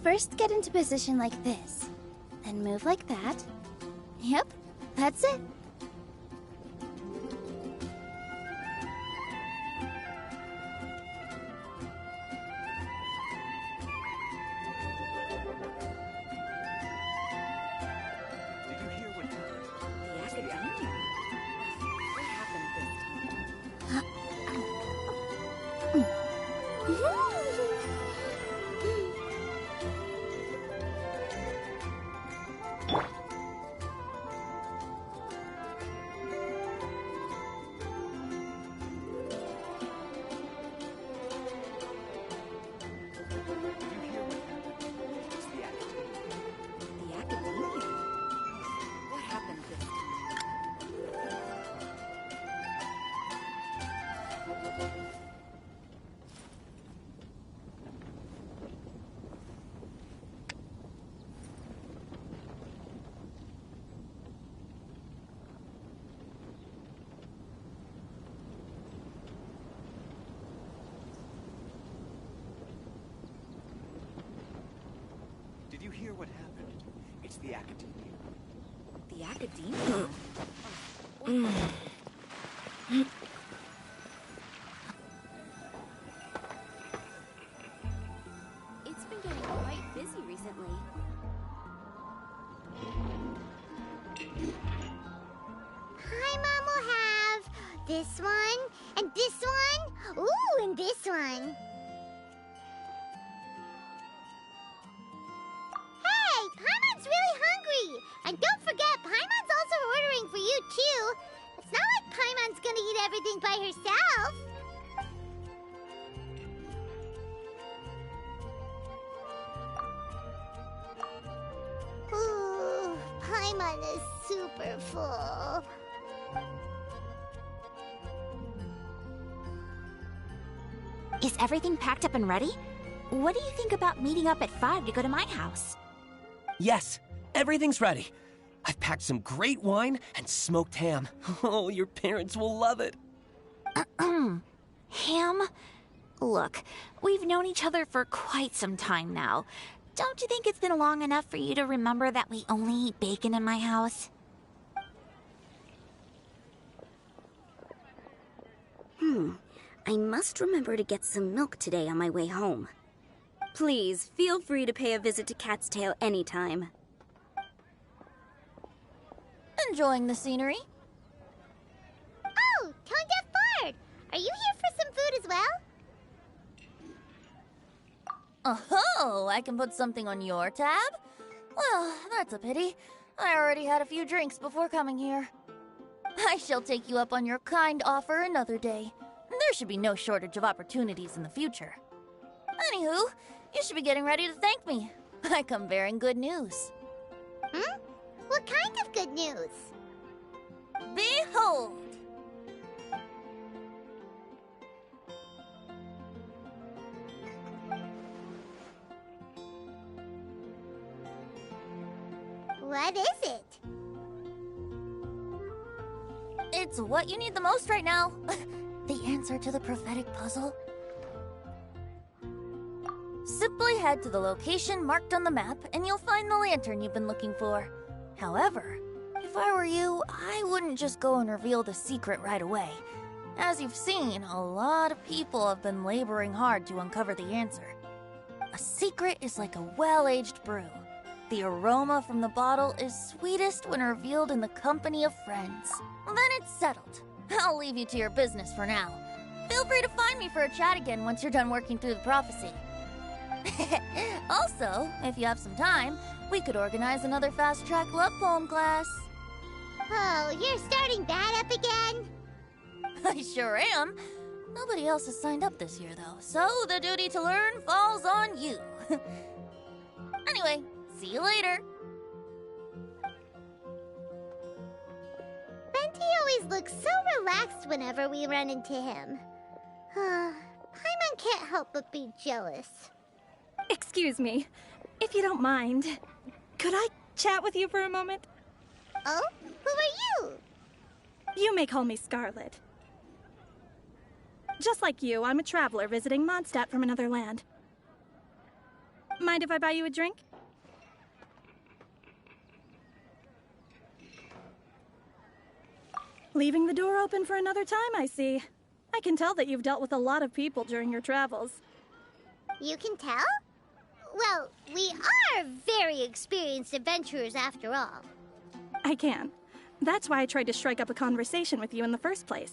First get into position like this. Then move like that. Yep, that's it. Did you hear what happened? It's the Academia. The Academia? It's been getting quite busy recently. Paimon will have this one, and this one, ooh, and this one. Hey, Paimon's really hungry! And don't forget, Paimon's also ordering for you, too. It's not like Paimon's gonna eat everything by herself. Ooh, Paimon is super full. Is everything packed up and ready? What do you think about meeting up at 5 to go to my house? Yes, everything's ready. I've packed some great wine and smoked ham. Oh, your parents will love it. Ham? Look, we've known each other for quite some time now. Don't you think it's been long enough for you to remember that we only eat bacon in my house? I must remember to get some milk today on my way home. Please, feel free to pay a visit to Cat's Tail anytime. Enjoying the scenery? Oh, Tone Deaf Bard! Are you here for some food as well? Oh, I can put something on your tab? Well, that's a pity. I already had a few drinks before coming here. I shall take you up on your kind offer another day. There should be no shortage of opportunities in the future. Anywho, you should be getting ready to thank me. I come bearing good news. What kind of good news? Behold! What is it? It's what you need the most right now. The answer to the prophetic puzzle. Simply head to the location marked on the map and you'll find the lantern you've been looking for. However, if I were you, I wouldn't just go and reveal the secret right away. As you've seen, a lot of people have been laboring hard to uncover the answer. A secret is like a well-aged brew. The aroma from the bottle is sweetest when revealed in the company of friends. Then it's settled. I'll leave you to your business for now. Feel free to find me for a chat again once you're done working through the prophecy. Also, if you have some time, we could organize another fast-track love poem class. Oh, you're starting that up again? I sure am. Nobody else has signed up this year, though, so the duty to learn falls on you. Anyway, see you later. Benti always looks so relaxed whenever we run into him. Paimon can't help but be jealous. Excuse me, if you don't mind, could I chat with you for a moment? Oh? Who are you? You may call me Scarlet. Just like you, I'm a traveler visiting Mondstadt from another land. Mind if I buy you a drink? Leaving the door open for another time, I see. I can tell that you've dealt with a lot of people during your travels. You can tell? Well, we are very experienced adventurers after all. I can. That's why I tried to strike up a conversation with you in the first place.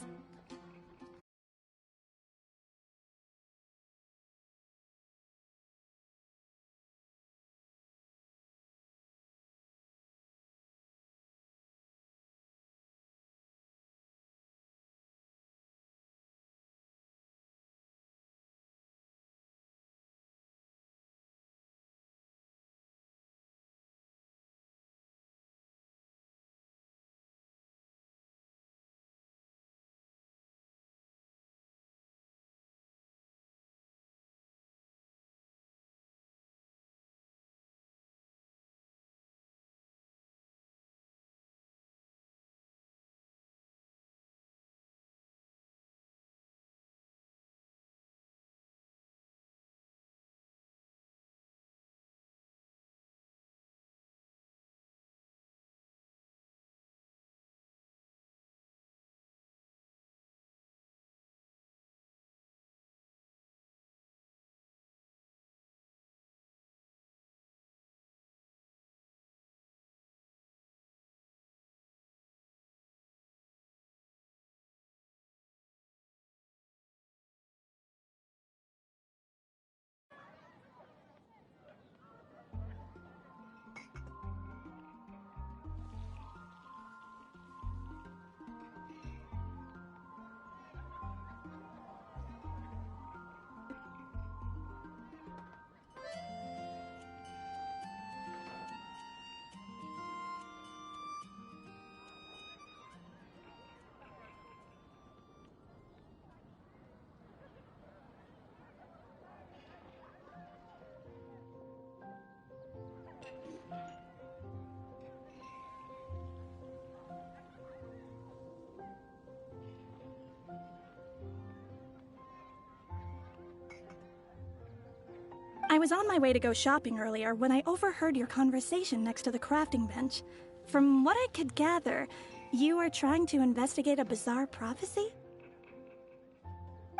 I was on my way to go shopping earlier when I overheard your conversation next to the crafting bench. From what I could gather, you are trying to investigate a bizarre prophecy?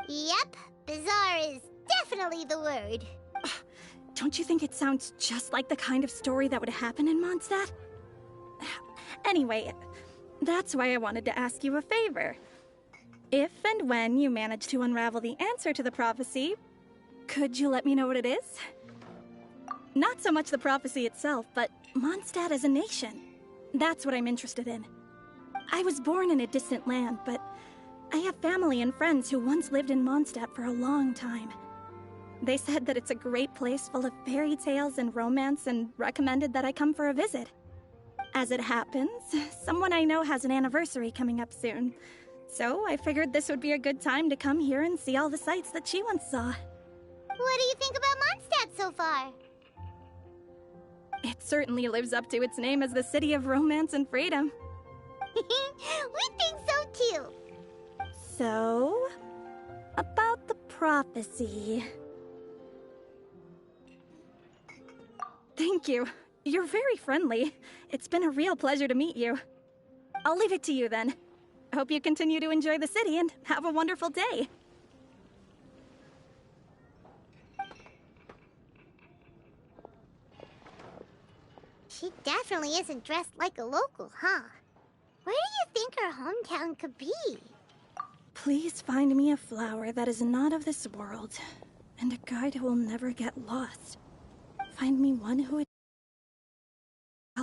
Yep, bizarre is definitely the word. Don't you think it sounds just like the kind of story that would happen in Mondstadt? Anyway, that's why I wanted to ask you a favor. If and when you manage to unravel the answer to the prophecy, could you let me know what it is? Not so much the prophecy itself, but Mondstadt as a nation. That's what I'm interested in. I was born in a distant land, but I have family and friends who once lived in Mondstadt for a long time. They said that it's a great place full of fairy tales and romance and recommended that I come for a visit. As it happens, someone I know has an anniversary coming up soon, so I figured this would be a good time to come here and see all the sights that she once saw. What do you think about Mondstadt so far? It certainly lives up to its name as the city of romance and freedom. We think so too. So, about the prophecy. Thank you. You're very friendly. It's been a real pleasure to meet you. I'll leave it to you then. Hope you continue to enjoy the city and have a wonderful day. She definitely isn't dressed like a local, huh? Where do you think her hometown could be? Please find me a flower that is not of this world, and a guide who will never get lost. Find me one who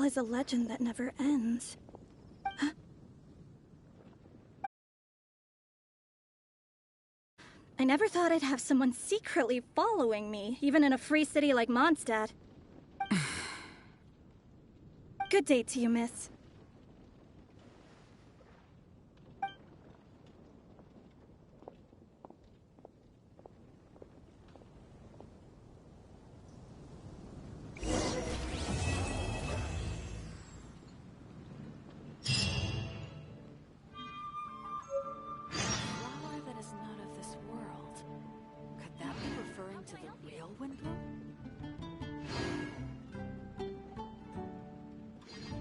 is a legend that never ends. Huh? I never thought I'd have someone secretly following me, even in a free city like Mondstadt. Good day to you, miss. Flower that is not of this world. Could that be referring to the real Windblume?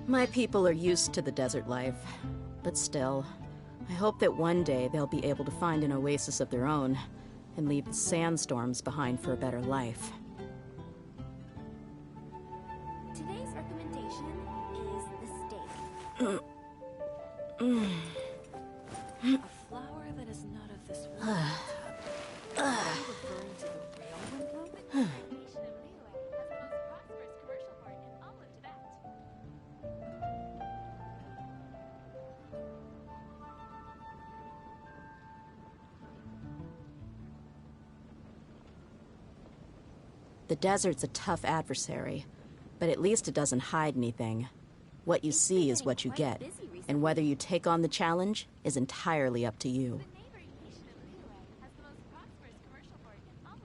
My people are used to the desert life, but still, I hope that one day they'll be able to find an oasis of their own and leave the sandstorms behind for a better life. Today's recommendation is the steak. A flower that is not of this world. Are you referring to the real Windblume? The desert's a tough adversary, but at least it doesn't hide anything. What you see is what you get, and whether you take on the challenge is entirely up to you.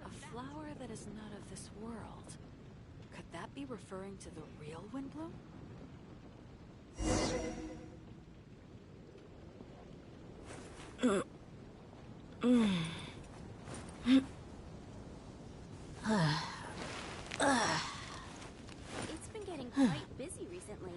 A flower that is not of this world. Could that be referring to the real Windblume? It's been getting quite busy recently.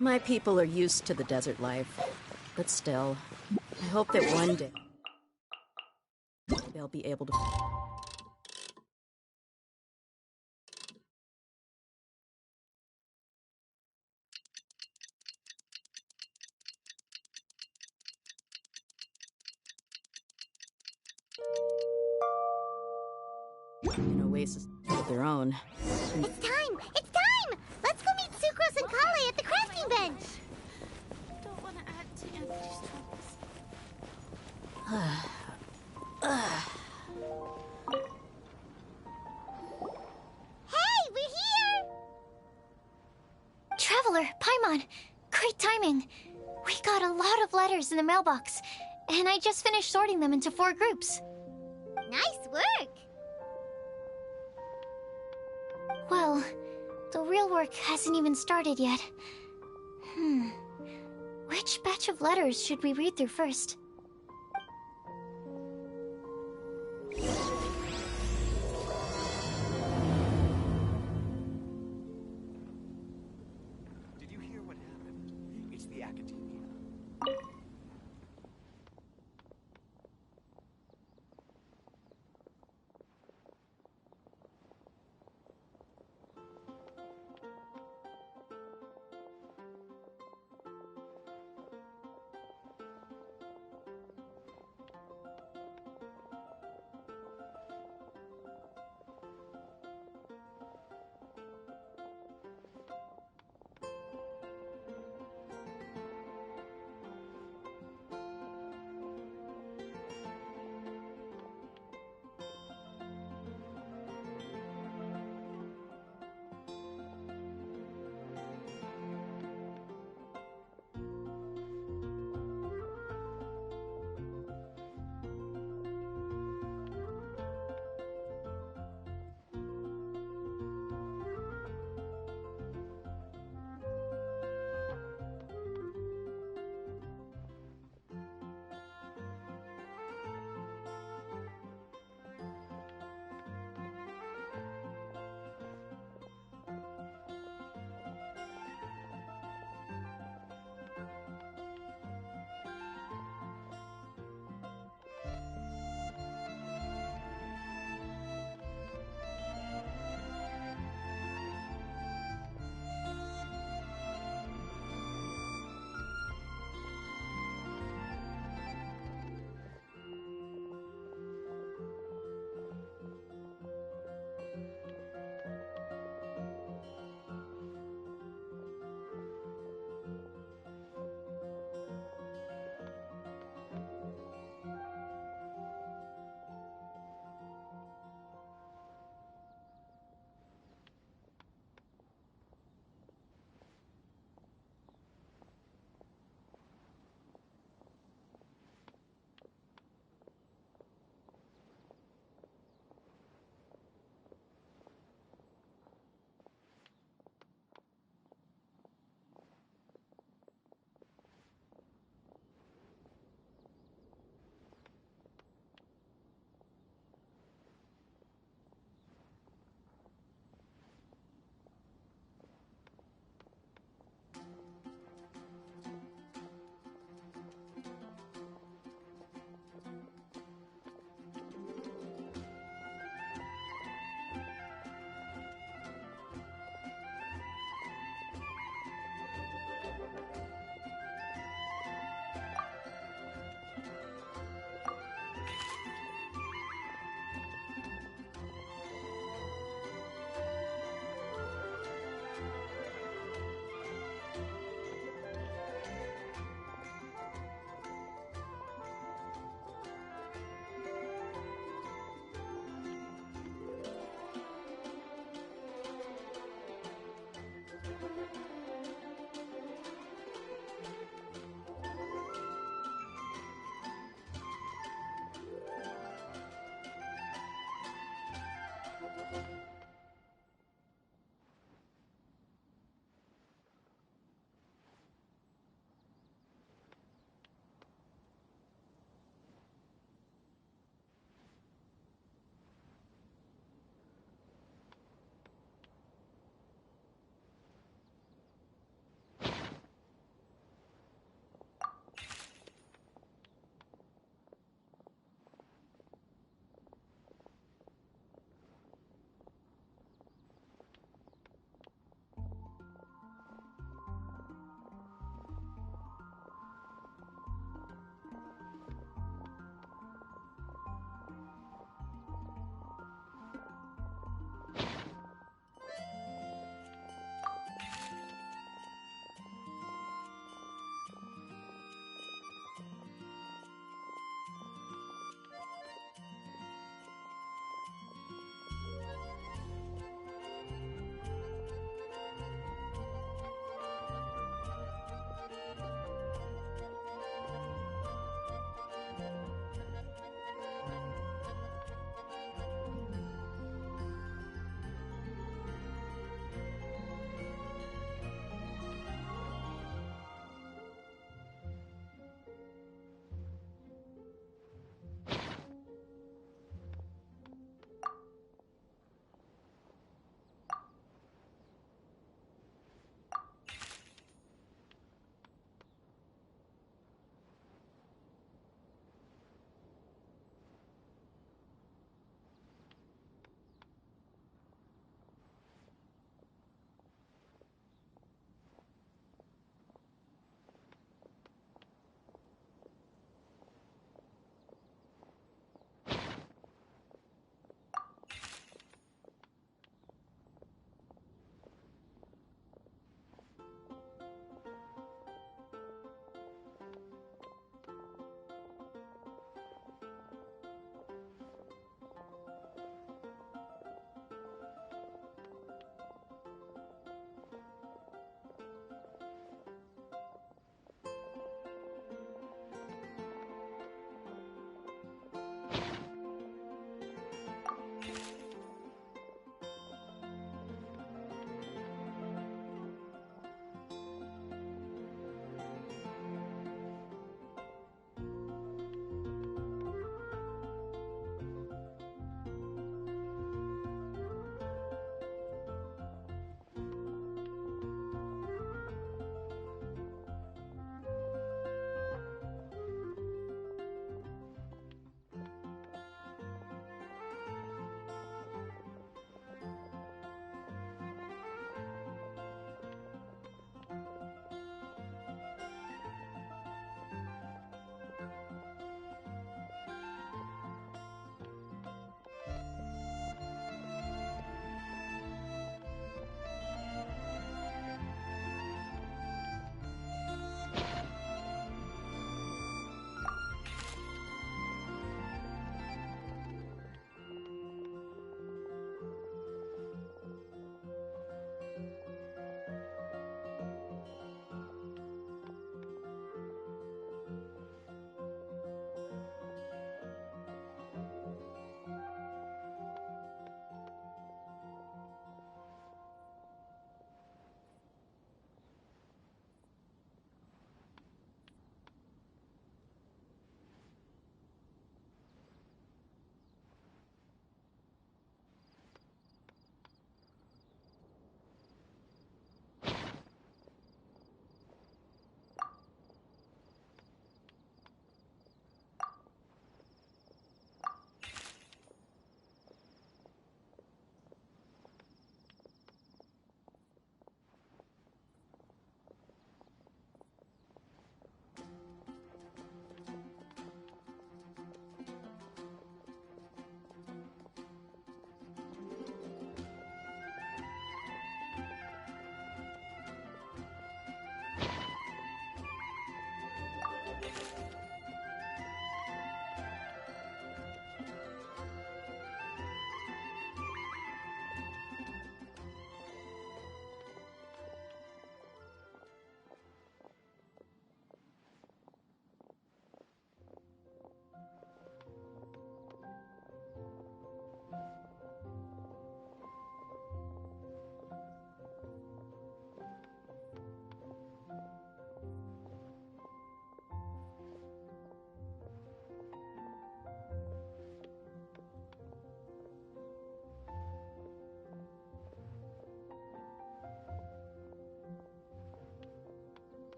My people are used to the desert life, but still, I hope that one day they'll be able to... An oasis of their own. It's time! It's time! Let's go meet Sucrose and Kale at the crafting bench! Don't want to add to Anthony's Hey, we're here! Traveler, Paimon, great timing. We got a lot of letters in the mailbox, and I just finished sorting them into 4 groups. Nice work! Well, the real work hasn't even started yet. Which batch of letters should we read through first? Did you hear what happened? It's the academia.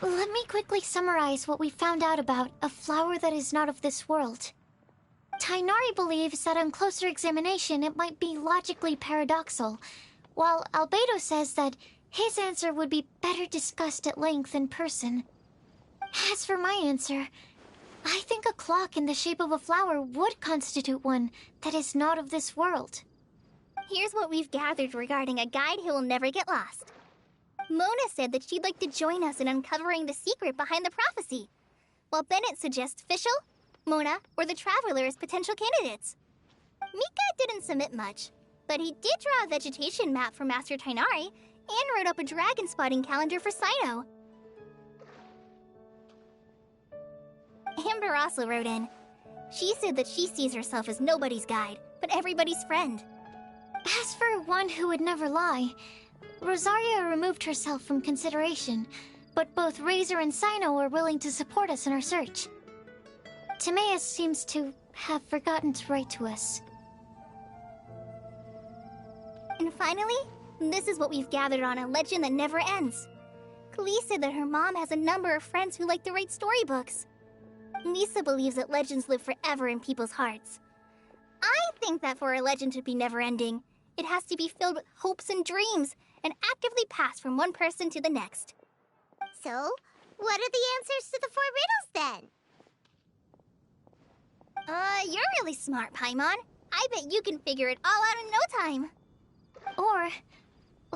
Let me quickly summarize what we found out about a flower that is not of this world. Tainari believes that on closer examination it might be logically paradoxal, while Albedo says that his answer would be better discussed at length in person. As for my answer, I think a clock in the shape of a flower would constitute one that is not of this world. Here's what we've gathered regarding a guide who will never get lost. Mona said that she'd like to join us in uncovering the secret behind the prophecy, while Bennett suggests Fischl, Mona, or the Traveler as potential candidates. Mika didn't submit much, but he did draw a vegetation map for Master Tainari and wrote up a dragon spotting calendar for Sino. Amber also wrote in. She said that she sees herself as nobody's guide, but everybody's friend. As for one who would never lie, Rosaria removed herself from consideration, but both Razor and Sino are willing to support us in our search. Timaeus seems to have forgotten to write to us. And finally, this is what we've gathered on a legend that never ends. Klee said that her mom has a number of friends who like to write storybooks. Lisa believes that legends live forever in people's hearts. I think that for a legend to be never-ending, it has to be filled with hopes and dreams and actively passed from one person to the next. So, what are the answers to the 4 riddles then? You're really smart, Paimon. I bet you can figure it all out in no time. Or,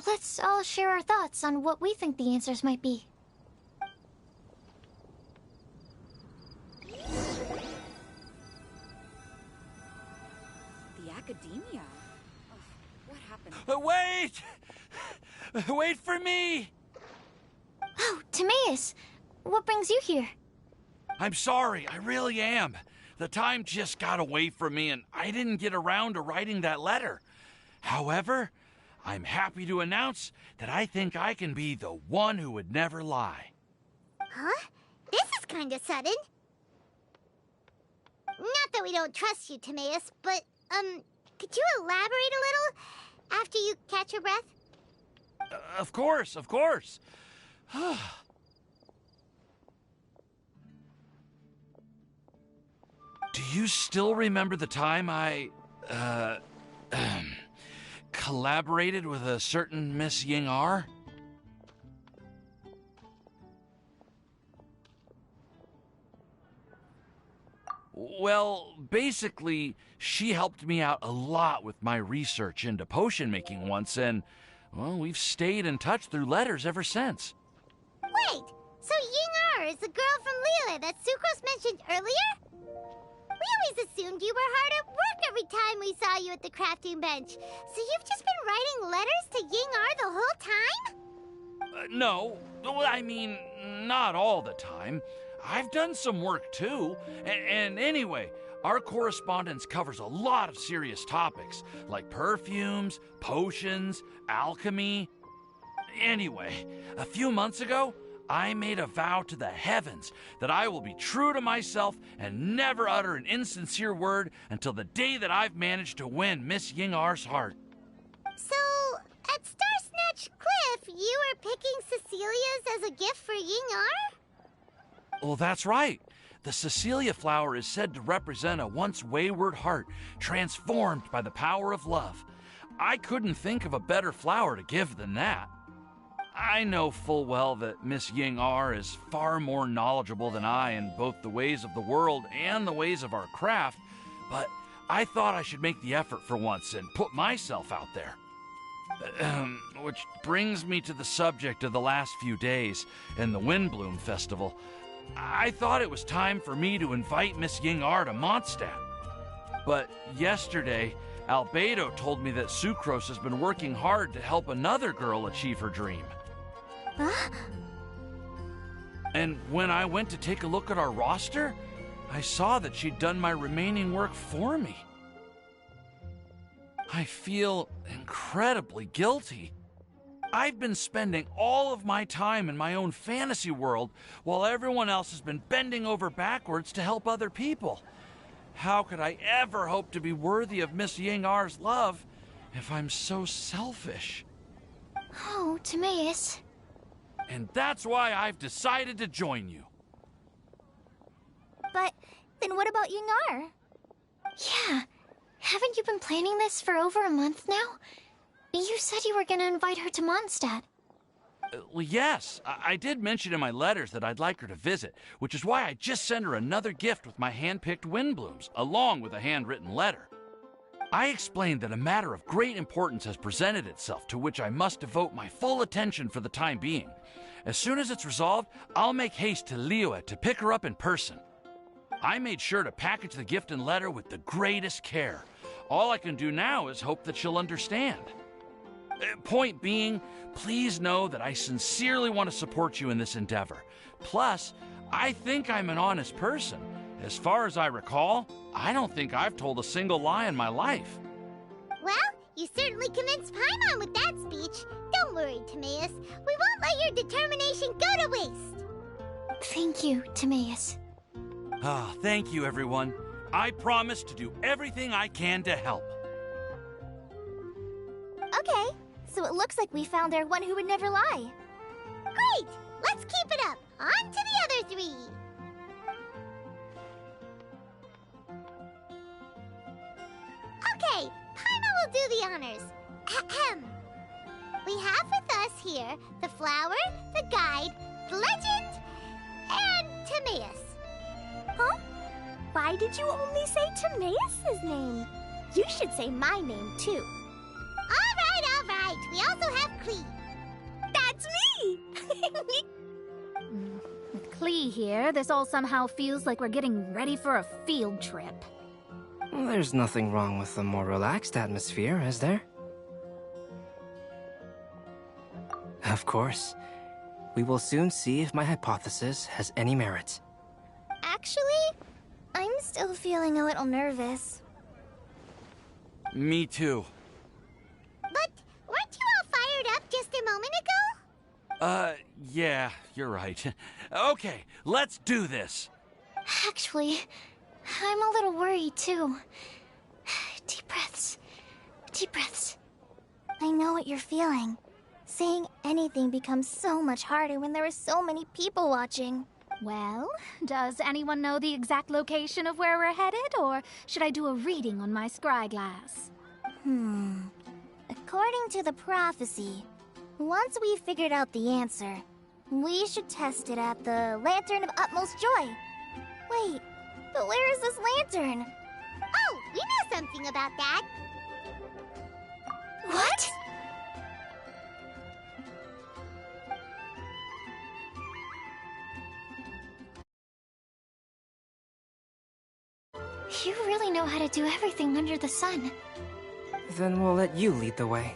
let's all share our thoughts on what we think the answers might be. The academia? Ugh, what happened? Wait! Wait for me! Oh, Timaeus! What brings you here? I'm sorry, I really am. The time just got away from me and I didn't get around to writing that letter. However, I'm happy to announce that I think I can be the one who would never lie. Huh? This is kinda sudden. Not that we don't trust you, Timaeus, but, could you elaborate a little after you catch your breath? Of course, of course. Do you still remember the time I, collaborated with a certain Miss Ying-ar? Well, basically, she helped me out a lot with my research into potion making once, and, well, we've stayed in touch through letters ever since. Wait, so Ying-ar is the girl from Liyue that Sucrose mentioned earlier? We always assumed you were hard at work every time we saw you at the crafting bench. So you've just been writing letters to Ying-ar the whole time? No, I mean, not all the time. I've done some work too. And anyway, our correspondence covers a lot of serious topics, like perfumes, potions, alchemy. Anyway, a few months ago, I made a vow to the heavens that I will be true to myself and never utter an insincere word until the day that I've managed to win Miss Ying-ar's heart. So, at Star Snatch Cliff, you were picking Cecilia's as a gift for Ying-ar? Well, that's right. The Cecilia flower is said to represent a once wayward heart transformed by the power of love. I couldn't think of a better flower to give than that. I know full well that Miss Ying-ar is far more knowledgeable than I in both the ways of the world and the ways of our craft, but I thought I should make the effort for once and put myself out there. Which brings me to the subject of the last few days and the Windblume Festival. I thought it was time for me to invite Miss Ying-ar to Mondstadt. But yesterday, Albedo told me that Sucrose has been working hard to help another girl achieve her dream. Huh? And when I went to take a look at our roster, I saw that she'd done my remaining work for me. I feel incredibly guilty. I've been spending all of my time in my own fantasy world while everyone else has been bending over backwards to help other people. How could I ever hope to be worthy of Miss Ying-ar's love if I'm so selfish? Oh, Timaeus. And that's why I've decided to join you. But then what about Yingar? Yeah. Haven't you been planning this for over a month now? You said you were gonna invite her to Mondstadt. Well, yes, I did mention in my letters that I'd like her to visit, which is why I just sent her another gift with my hand-picked Windblooms, along with a handwritten letter. I explained that a matter of great importance has presented itself to which I must devote my full attention for the time being. As soon as it's resolved, I'll make haste to Liyue to pick her up in person. I made sure to package the gift and letter with the greatest care. All I can do now is hope that she'll understand. Point being, please know that I sincerely want to support you in this endeavor. Plus, I think I'm an honest person. As far as I recall, I don't think I've told a single lie in my life. Well, you certainly convinced Paimon with that speech. Don't worry, Timaeus. We won't let your determination go to waste. Thank you, Timaeus. Ah, thank you, everyone. I promise to do everything I can to help. Okay, so it looks like we found our one who would never lie. Great! Let's keep it up. On to the other three. Okay, Paimon will do the honors. Ahem. We have with us here the flower, the guide, the legend, and Timaeus. Huh? Why did you only say Timaeus' name? You should say my name, too. All right. We also have Klee. That's me! With Klee here, this all somehow feels like we're getting ready for a field trip. There's nothing wrong with a more relaxed atmosphere, is there? Of course. We will soon see if my hypothesis has any merit. Actually, I'm still feeling a little nervous. Me too. But weren't you all fired up just a moment ago? Yeah, you're right. Okay, let's do this. Actually, I'm a little worried, too. Deep breaths. Deep breaths. I know what you're feeling. Saying anything becomes so much harder when there are so many people watching. Well, does anyone know the exact location of where we're headed, or should I do a reading on my scryglass? According to the prophecy, once we've figured out the answer, we should test it at the Lantern of Utmost Joy. Wait, but where is this lantern? Oh, we know something about that. What? You really know how to do everything under the sun. Then we'll let you lead the way.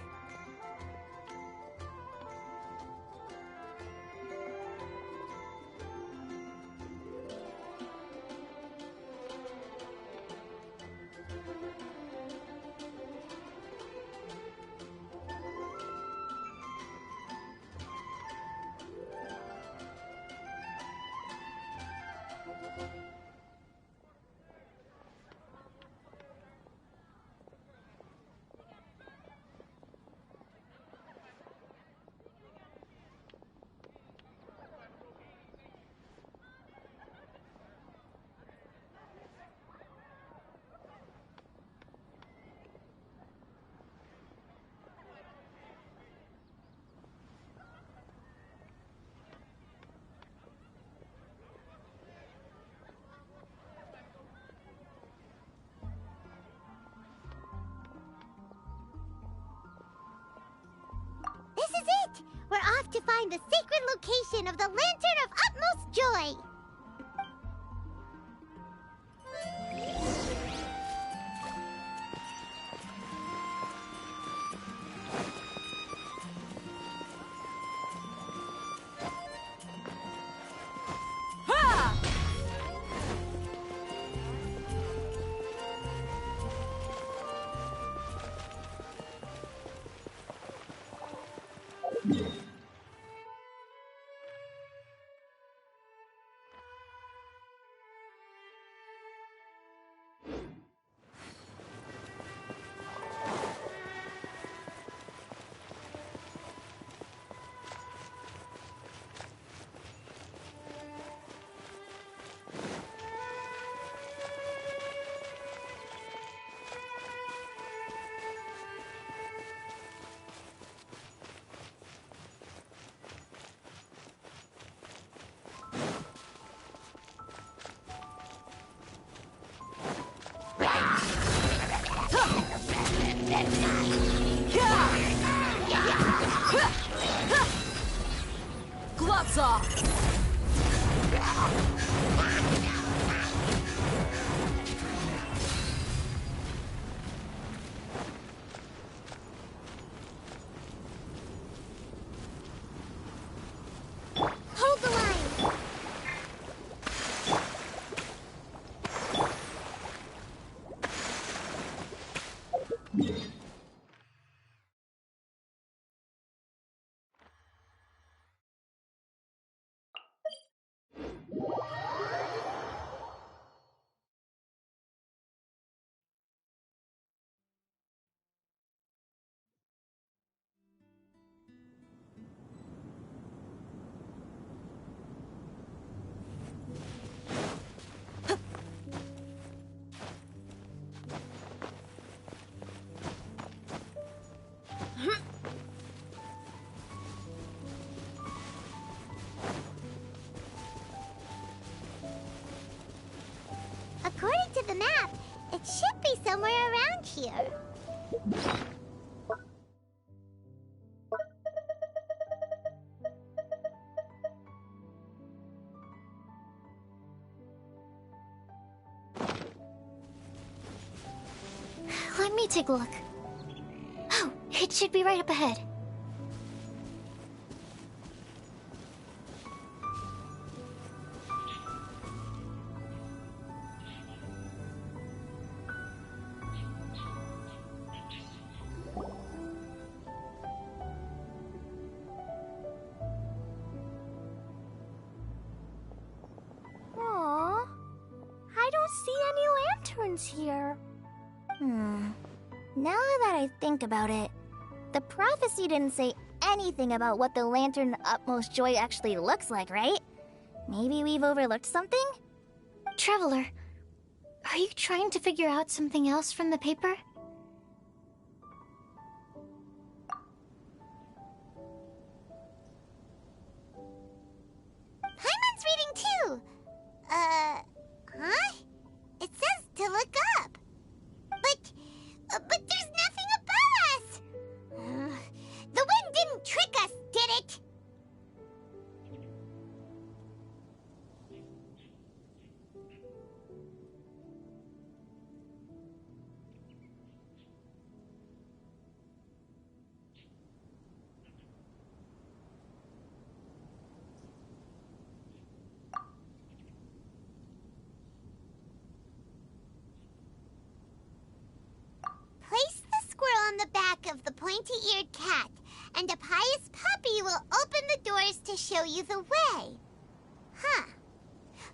This is it! We're off to find the sacred location of the Lantern of Utmost Joy! Hold the line! According to the map, it should be somewhere around here. Let me take a look. Oh, it should be right up ahead. Aww. I don't see any lanterns here. Now that I think about it, the prophecy didn't say anything about what the Lantern Utmost Joy actually looks like, right? Maybe we've overlooked something? Traveler, are you trying to figure out something else from the paper? Paimon's reading too! Huh? It says to look up. But there's nothing above us! The wind didn't trick us, did it? Place the squirrel on the back of the pointy-eared cat, and a pious puppy will open the doors to show you the way. Huh.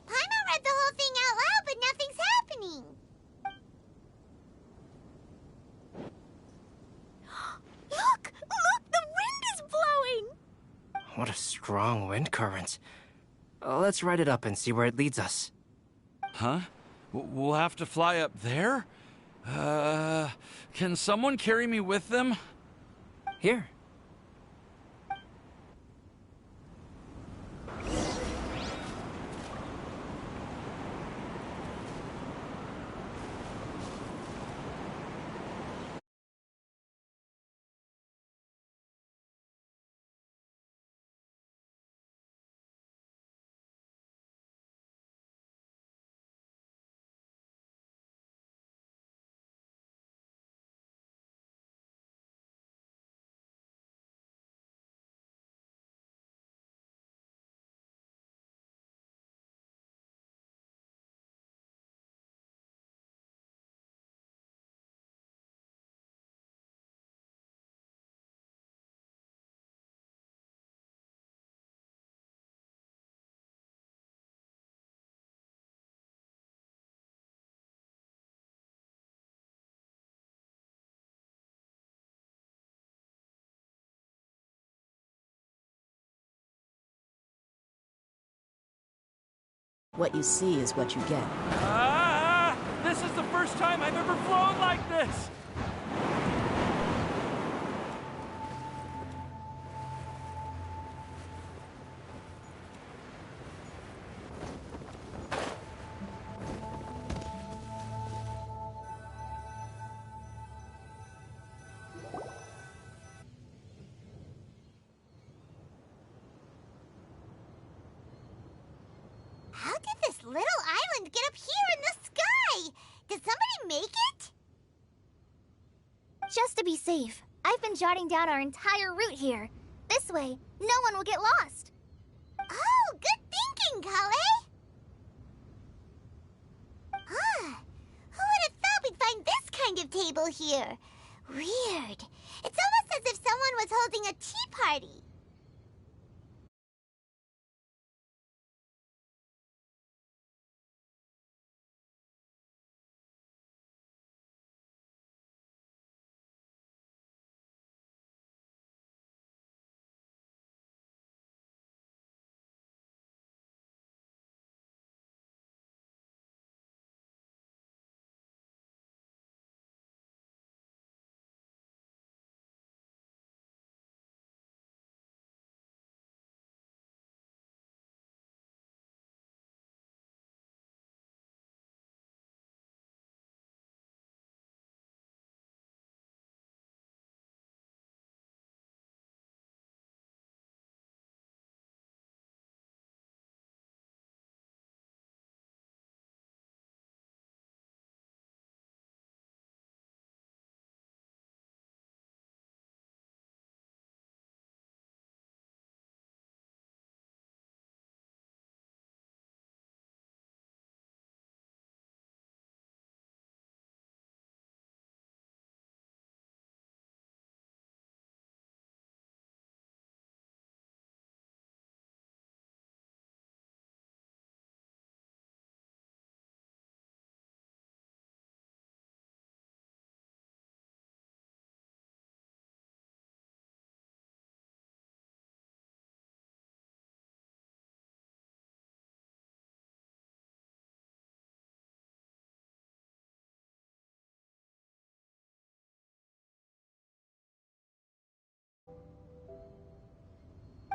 Paimon read the whole thing out loud, but nothing's happening. Look! Look! The wind is blowing! What a strong wind current. Let's ride it up and see where it leads us. Huh? We'll have to fly up there? Can someone carry me with them? Here. What you see is what you get. Ah! This is the first time I've ever flown like this! How did this little island get up here in the sky? Did somebody make it? Just to be safe, I've been jotting down our entire route here. This way, no one will get lost. Oh, good thinking, Kale. Ah, who would have thought we'd find this kind of table here? Weird. It's almost as if someone was holding a tea party.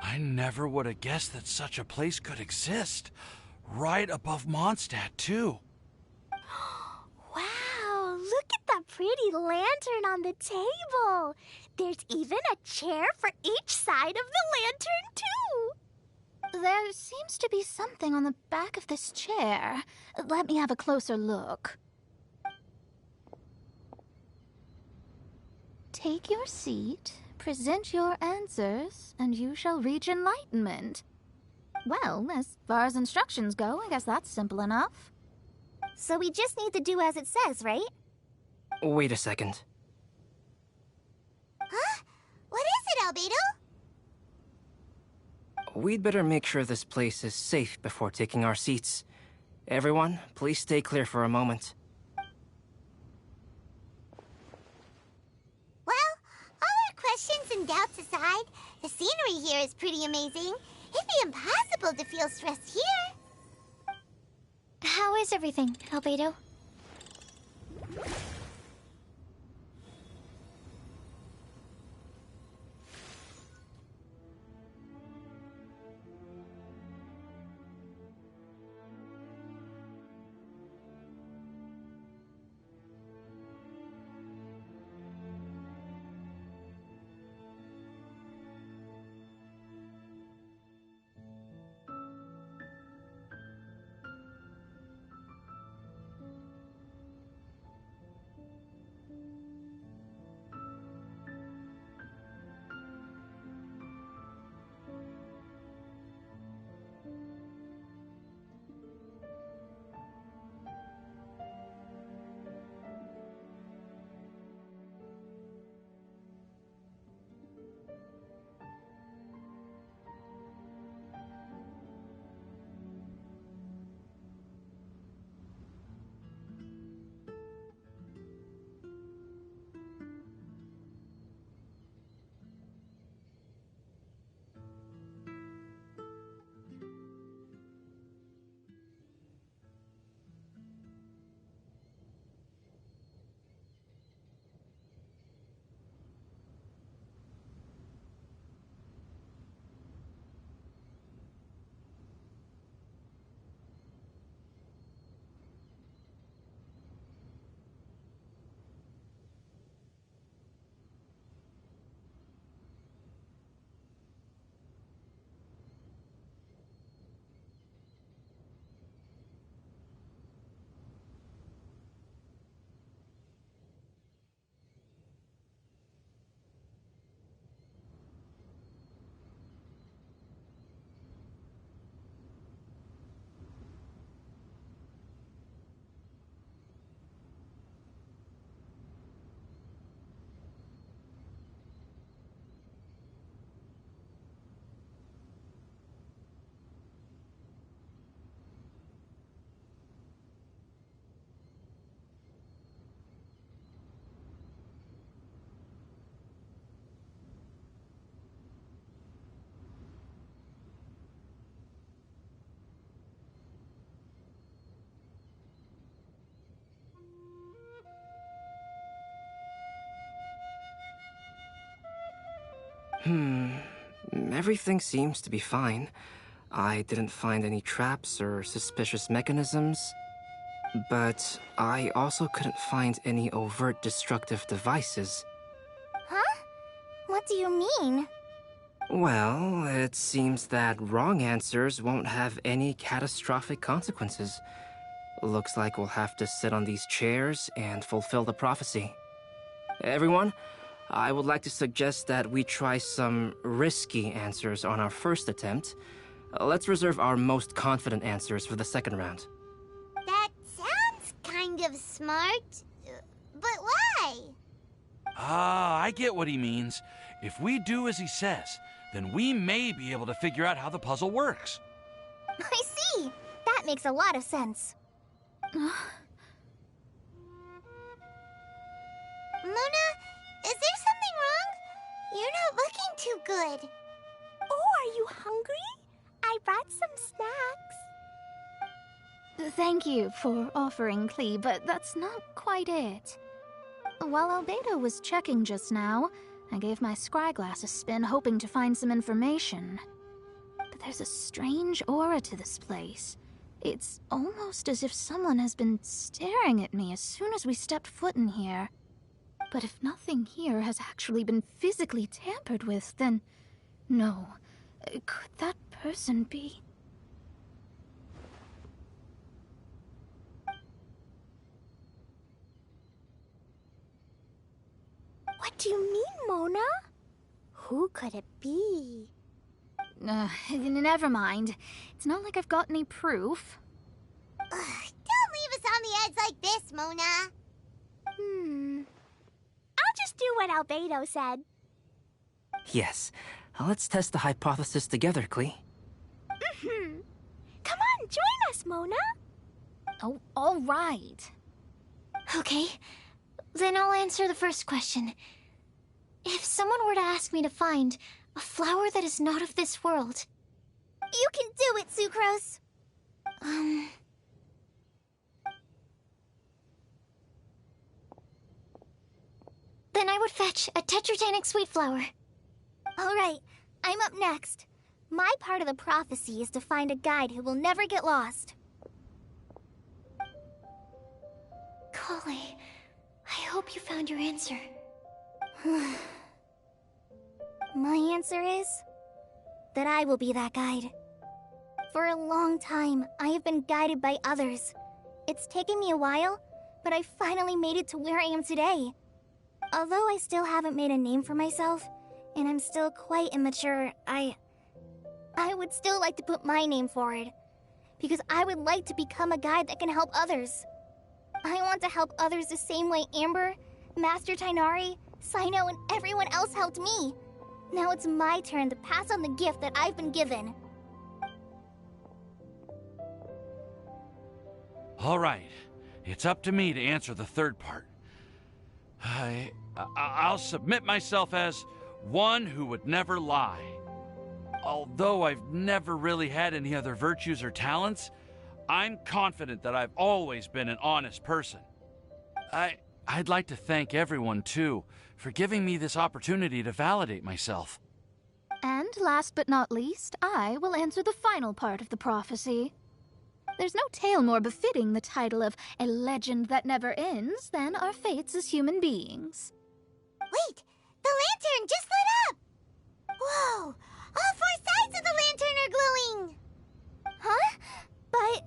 I never would have guessed that such a place could exist. Right above Mondstadt, too. Wow, look at that pretty lantern on the table. There's even a chair for each side of the lantern, too. There seems to be something on the back of this chair. Let me have a closer look. Take your seat, present your answers, and you shall reach enlightenment. Well, as far as instructions go, I guess that's simple enough. So we just need to do as it says, right? Wait a second. Huh? What is it, Albedo? We'd better make sure this place is safe before taking our seats. Everyone, please stay clear for a moment. Well, all our questions and doubts aside, the scenery here is pretty amazing. It'd be impossible to feel stressed here. How is everything, Albedo? Everything seems to be fine. I didn't find any traps or suspicious mechanisms. But I also couldn't find any overt destructive devices. Huh? What do you mean? Well, it seems that wrong answers won't have any catastrophic consequences. Looks like we'll have to sit on these chairs and fulfill the prophecy. Everyone, I would like to suggest that we try some risky answers on our first attempt. Let's reserve our most confident answers for the second round. That sounds kind of smart. But why? Ah, I get what he means. If we do as he says, then we may be able to figure out how the puzzle works. I see. That makes a lot of sense. Mona, is there something wrong? You're not looking too good. Oh, are you hungry? I brought some snacks. Thank you for offering, Klee, but that's not quite it. While Albedo was checking just now, I gave my scryglass a spin hoping to find some information. But there's a strange aura to this place. It's almost as if someone has been staring at me as soon as we stepped foot in here. But if nothing here has actually been physically tampered with, then no. Could that person be? What do you mean, Mona? Who could it be? Never mind. It's not like I've got any proof. Don't leave us on the edge like this, Mona. I'll just do what Albedo said. Yes, let's test the hypothesis together, Klee. Come on, join us, Mona. Oh, all right. Okay, then I'll answer the first question. If someone were to ask me to find a flower that is not of this world... You can do it, Sucrose. Then I would fetch a tetragenic sweet flower. All right, I'm up next. My part of the prophecy is to find a guide who will never get lost. Kali, I hope you found your answer. My answer is that I will be that guide. For a long time, I have been guided by others. It's taken me a while, but I finally made it to where I am today. Although I still haven't made a name for myself, and I'm still quite immature, I would still like to put my name forward. Because I would like to become a guide that can help others. I want to help others the same way Amber, Master Tighnari, Cyno, and everyone else helped me. Now it's my turn to pass on the gift that I've been given. All right, it's up to me to answer the third part. I'll submit myself as one who would never lie. Although I've never really had any other virtues or talents, I'm confident that I've always been an honest person. I'd like to thank everyone, too, for giving me this opportunity to validate myself. And last but not least, I will answer the final part of the prophecy. There's no tale more befitting the title of a legend that never ends than our fates as human beings. Wait! The lantern just lit up! Whoa! All four sides of the lantern are glowing! Huh? But...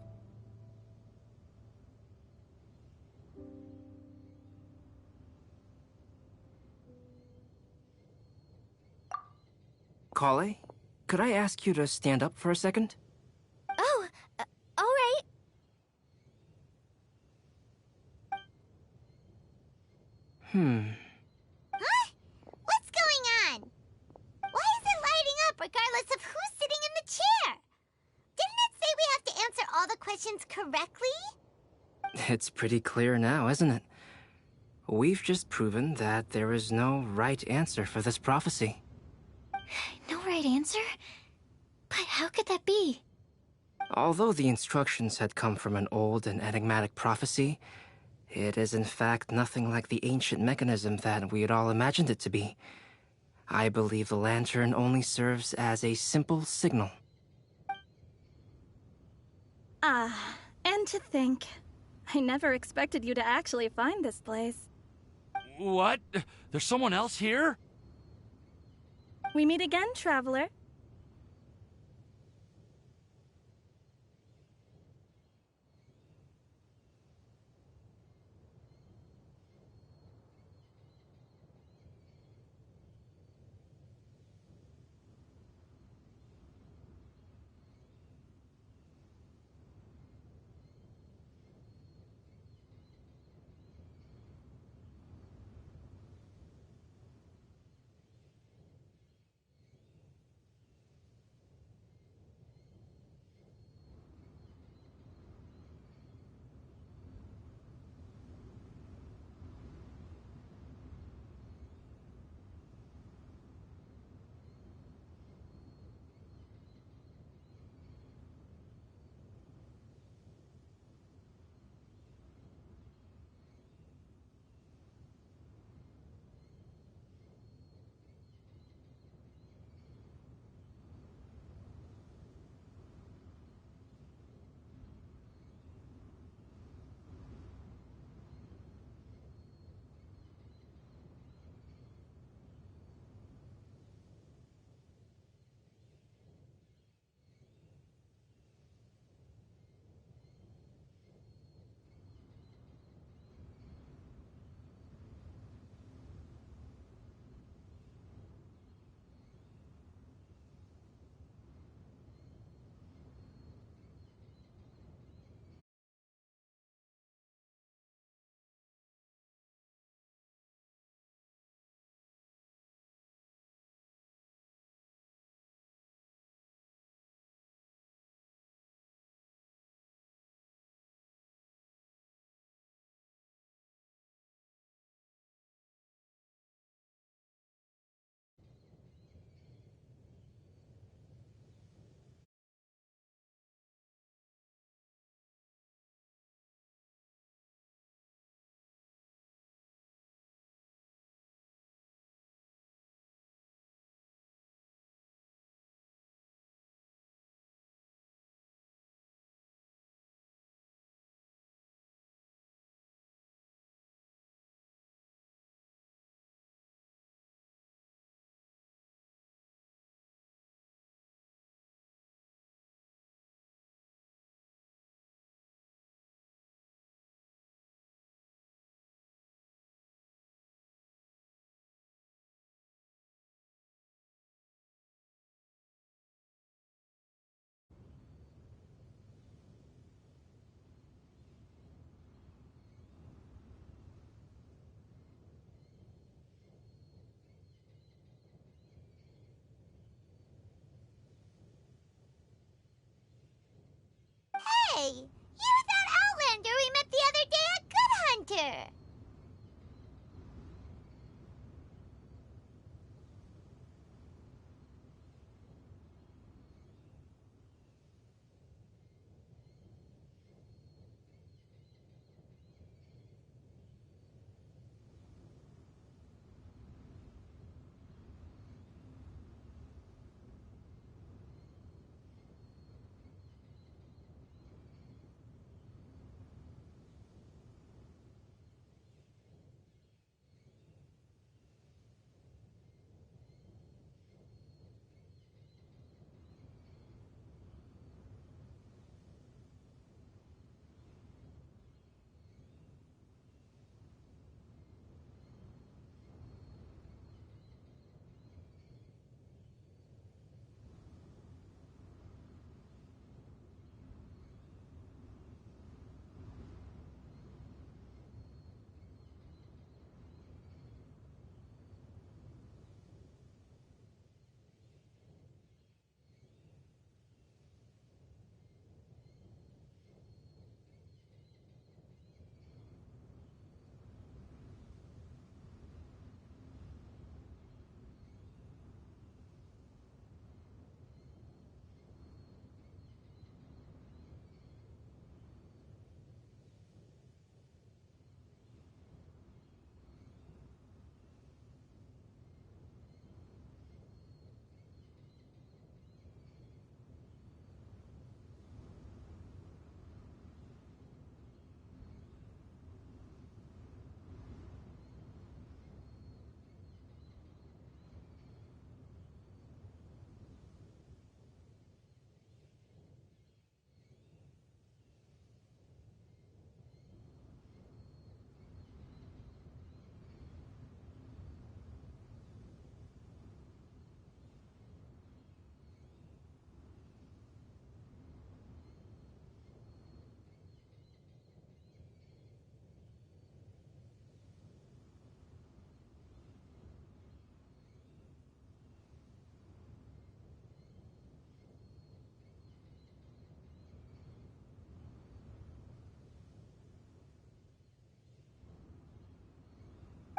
Kale, could I ask you to stand up for a second? Oh, all right. Huh? What's going on? Why is it lighting up regardless of who's sitting in the chair? Didn't it say we have to answer all the questions correctly? It's pretty clear now, isn't it? We've just proven that there is no right answer for this prophecy. No right answer? But how could that be? Although the instructions had come from an old and enigmatic prophecy, it is in fact nothing like the ancient mechanism that we had all imagined it to be. I believe the lantern only serves as a simple signal. Ah, and to think, I never expected you to actually find this place. What? There's someone else here? We meet again, traveler.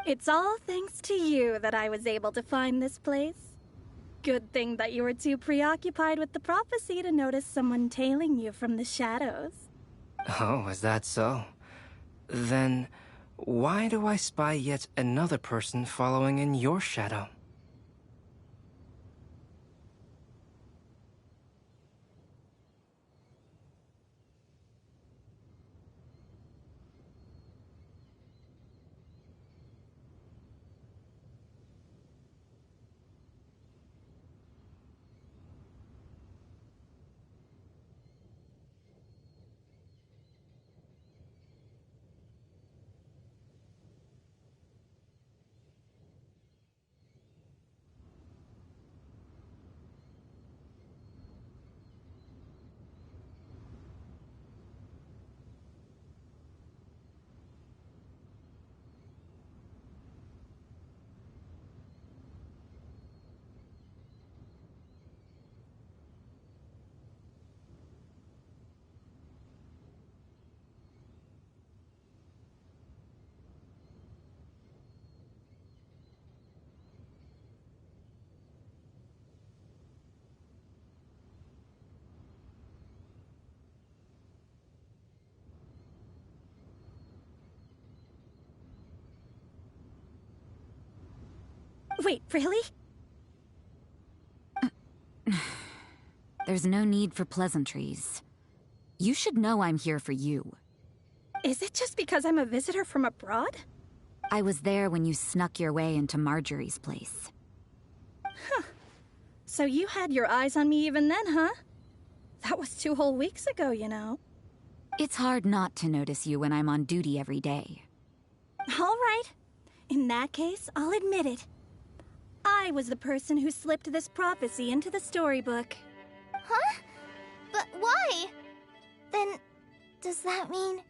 It's all thanks to you that I was able to find this place. Good thing that you were too preoccupied with the prophecy to notice someone tailing you from the shadows. Oh, is that so? Then, why do I spy yet another person following in your shadow? Wait, really? There's no need for pleasantries. You should know I'm here for you. Is it just because I'm a visitor from abroad? I was there when you snuck your way into Marjorie's place. Huh. So you had your eyes on me even then, huh? That was 2 whole weeks ago, you know. It's hard not to notice you when I'm on duty every day. All right. In that case, I'll admit it. I was the person who slipped this prophecy into the storybook. Huh? But why? Then, does that mean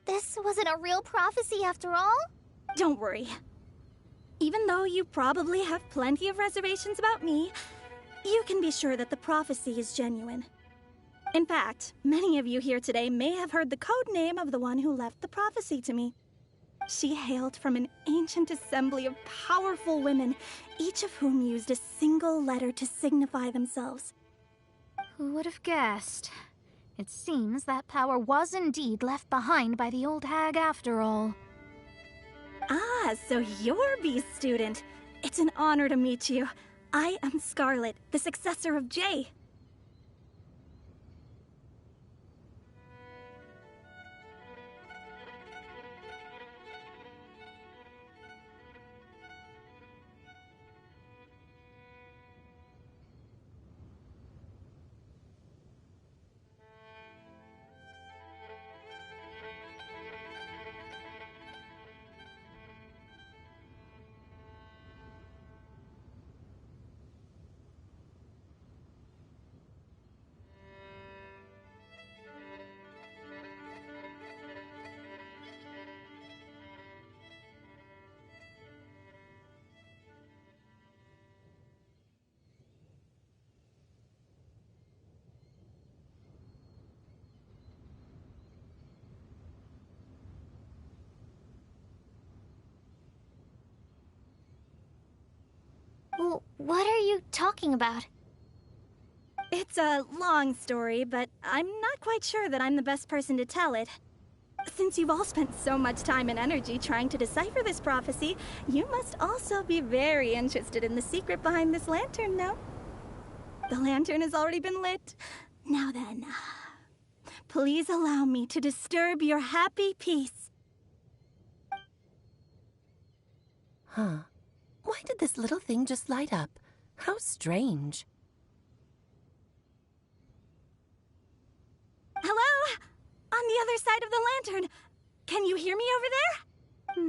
this wasn't a real prophecy after all? Don't worry. Even though you probably have plenty of reservations about me, you can be sure that the prophecy is genuine. In fact, many of you here today may have heard the code name of the one who left the prophecy to me. She hailed from an ancient assembly of powerful women, each of whom used a single letter to signify themselves. Who would have guessed? It seems that power was indeed left behind by the old hag after all. Ah, so you're B's student. It's an honor to meet you. I am Scarlet, the successor of Jay. Well, what are you talking about? It's a long story, but I'm not quite sure that I'm the best person to tell it. Since you've all spent so much time and energy trying to decipher this prophecy, you must also be very interested in the secret behind this lantern, no? The lantern has already been lit. Now then, please allow me to disturb your happy peace. Huh. Why did this little thing just light up? How strange. Hello? On the other side of the lantern. Can you hear me over there?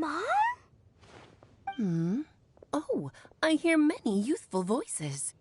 Mom? Oh, I hear many youthful voices.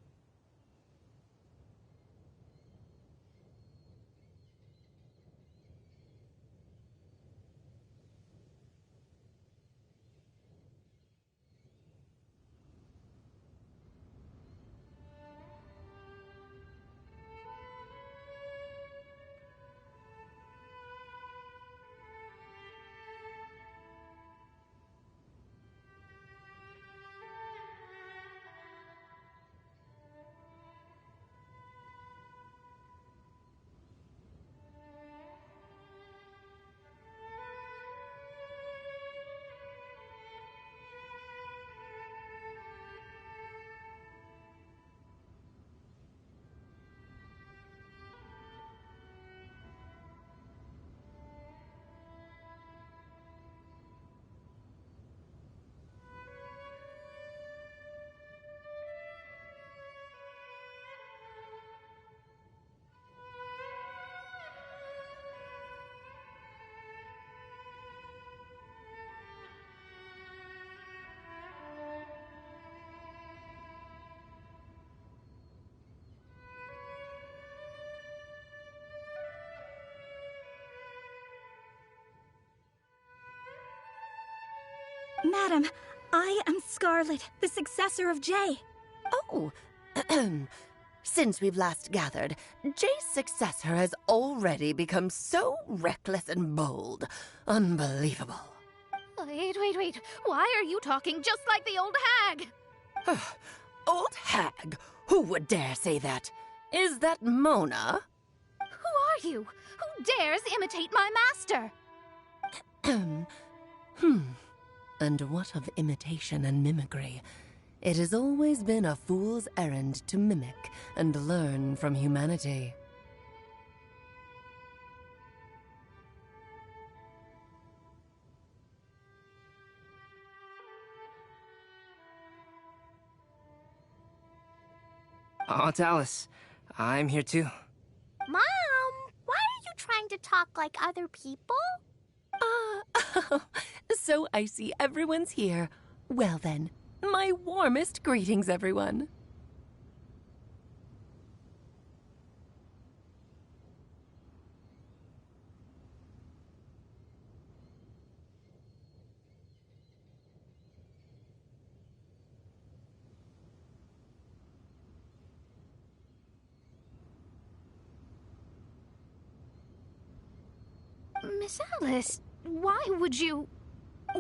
Madam, I am Scarlet, the successor of Jay. Oh, since we've last gathered, Jay's successor has already become so reckless and bold. Unbelievable. Wait. Why are you talking just like the old hag? Old hag? Who would dare say that? Is that Mona? Who are you? Who dares imitate my master? And what of imitation and mimicry? It has always been a fool's errand to mimic and learn from humanity. Aunt Alice, I'm here too. Mom, why are you trying to talk like other people? So I see everyone's here. Well then, my warmest greetings, everyone. Miss Alice, why would you...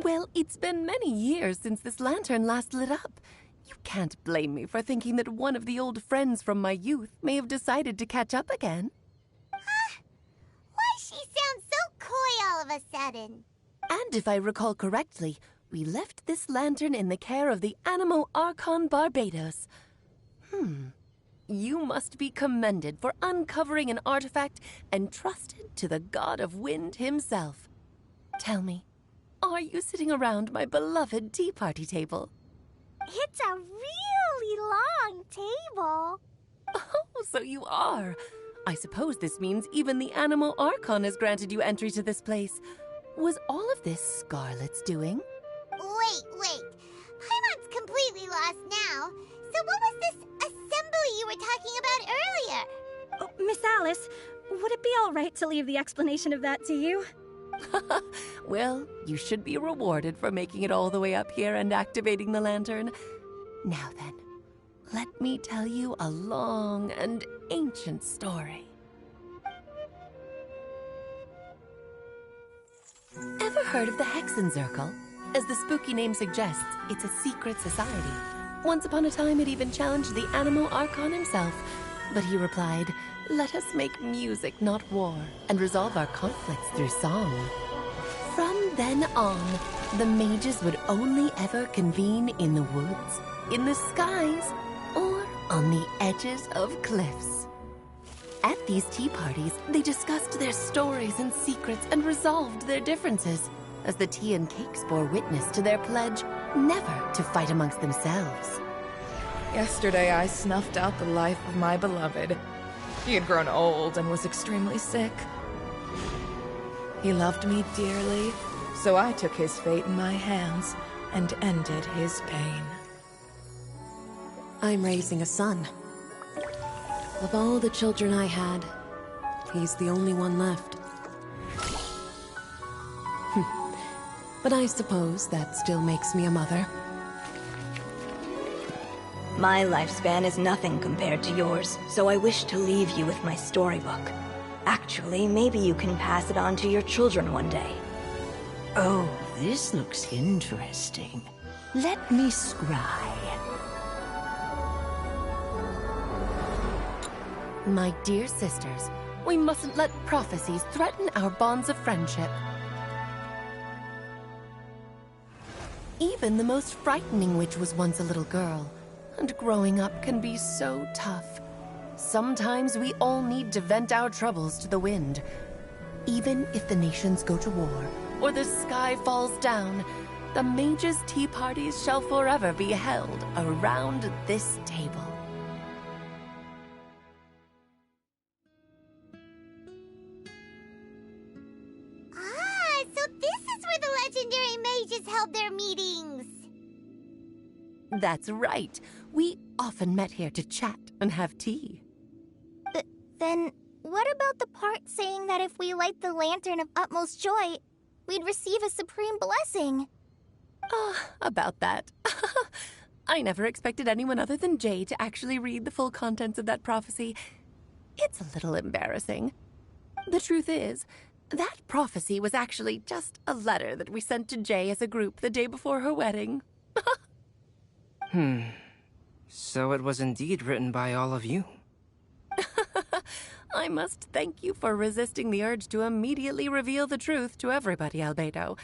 Well, it's been many years since this lantern last lit up. You can't blame me for thinking that one of the old friends from my youth may have decided to catch up again. Why she sounds so coy all of a sudden? And if I recall correctly, we left this lantern in the care of the Animo Archon Barbados. You must be commended for uncovering an artifact entrusted to the god of wind himself. Tell me, are you sitting around my beloved tea party table? It's a really long table. Oh, so you are. I suppose this means even the Animo Archon has granted you entry to this place. Was all of this Scarlet's doing? Wait. Paimon's completely lost now. So what was this assembly you were talking about earlier? Oh, Miss Alice, would it be all right to leave the explanation of that to you? Well, you should be rewarded for making it all the way up here and activating the lantern. Now then, let me tell you a long and ancient story. Ever heard of the Hexenzirkel? As the spooky name suggests, it's a secret society. Once upon a time, it even challenged the Animo Archon himself. But he replied, "Let us make music, not war, and resolve our conflicts through song." From then on, the mages would only ever convene in the woods, in the skies, or on the edges of cliffs. At these tea parties, they discussed their stories and secrets and resolved their differences, as the tea and cakes bore witness to their pledge never to fight amongst themselves. Yesterday I snuffed out the life of my beloved. He had grown old and was extremely sick. He loved me dearly, so I took his fate in my hands and ended his pain. I'm raising a son. Of all the children I had, he's the only one left. But I suppose that still makes me a mother. My lifespan is nothing compared to yours, so I wish to leave you with my storybook. Actually, maybe you can pass it on to your children one day. Oh, this looks interesting. Let me scry. My dear sisters, we mustn't let prophecies threaten our bonds of friendship. Even the most frightening witch was once a little girl, and growing up can be so tough. Sometimes we all need to vent our troubles to the wind. Even if the nations go to war, or the sky falls down, the mages' tea parties shall forever be held around this table. So this is where the legendary mages held their meetings. That's right. We often met here to chat and have tea. Then what about the part saying that if we light the lantern of utmost joy, we'd receive a supreme blessing? About that. I never expected anyone other than Jay to actually read the full contents of that prophecy. It's a little embarrassing. The truth is, that prophecy was actually just a letter that we sent to Jay as a group the day before her wedding. So it was indeed written by all of you. I must thank you for resisting the urge to immediately reveal the truth to everybody, Albedo.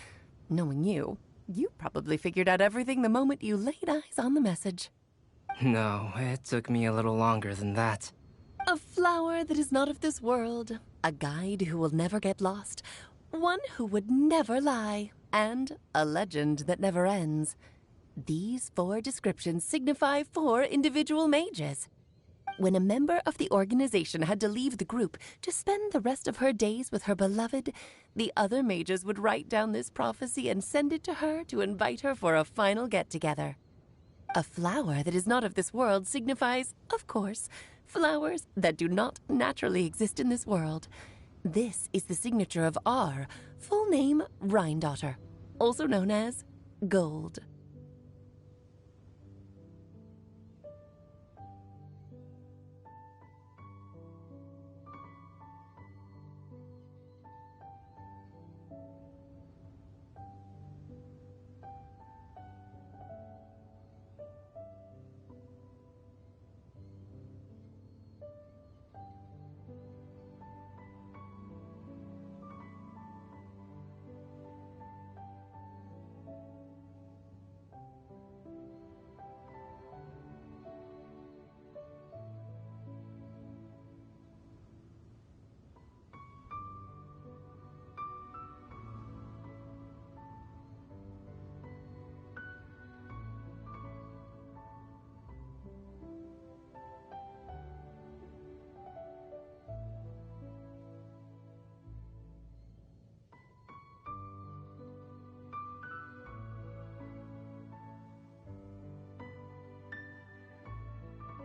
Knowing you, you probably figured out everything the moment you laid eyes on the message. No, it took me a little longer than that. A flower that is not of this world, a guide who will never get lost, one who would never lie, and a legend that never ends. These 4 descriptions signify 4 individual mages. When a member of the organization had to leave the group to spend the rest of her days with her beloved, the other mages would write down this prophecy and send it to her to invite her for a final get-together. A flower that is not of this world signifies, of course, flowers that do not naturally exist in this world. This is the signature of our full name, Rhine-daughter, also known as Gold.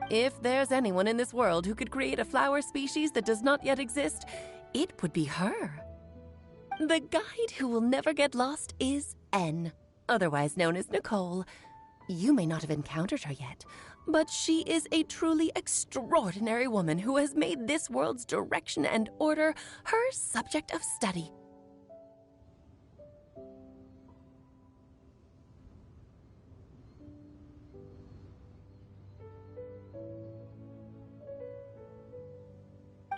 If there's anyone in this world who could create a flower species that does not yet exist, it would be her. The guide who will never get lost is N, otherwise known as Nicole. You may not have encountered her yet, but she is a truly extraordinary woman who has made this world's direction and order her subject of study.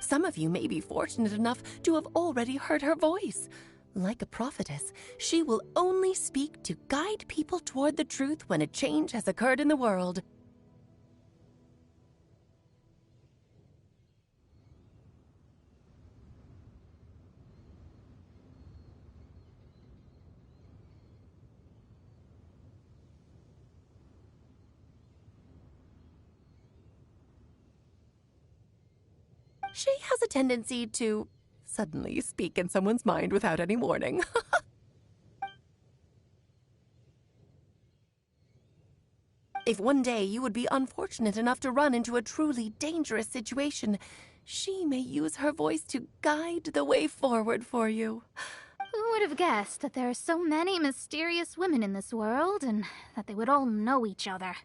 Some of you may be fortunate enough to have already heard her voice. Like a prophetess, she will only speak to guide people toward the truth when a change has occurred in the world. She has a tendency to suddenly speak in someone's mind without any warning. If one day you would be unfortunate enough to run into a truly dangerous situation, she may use her voice to guide the way forward for you. Who would have guessed that there are so many mysterious women in this world, and that they would all know each other?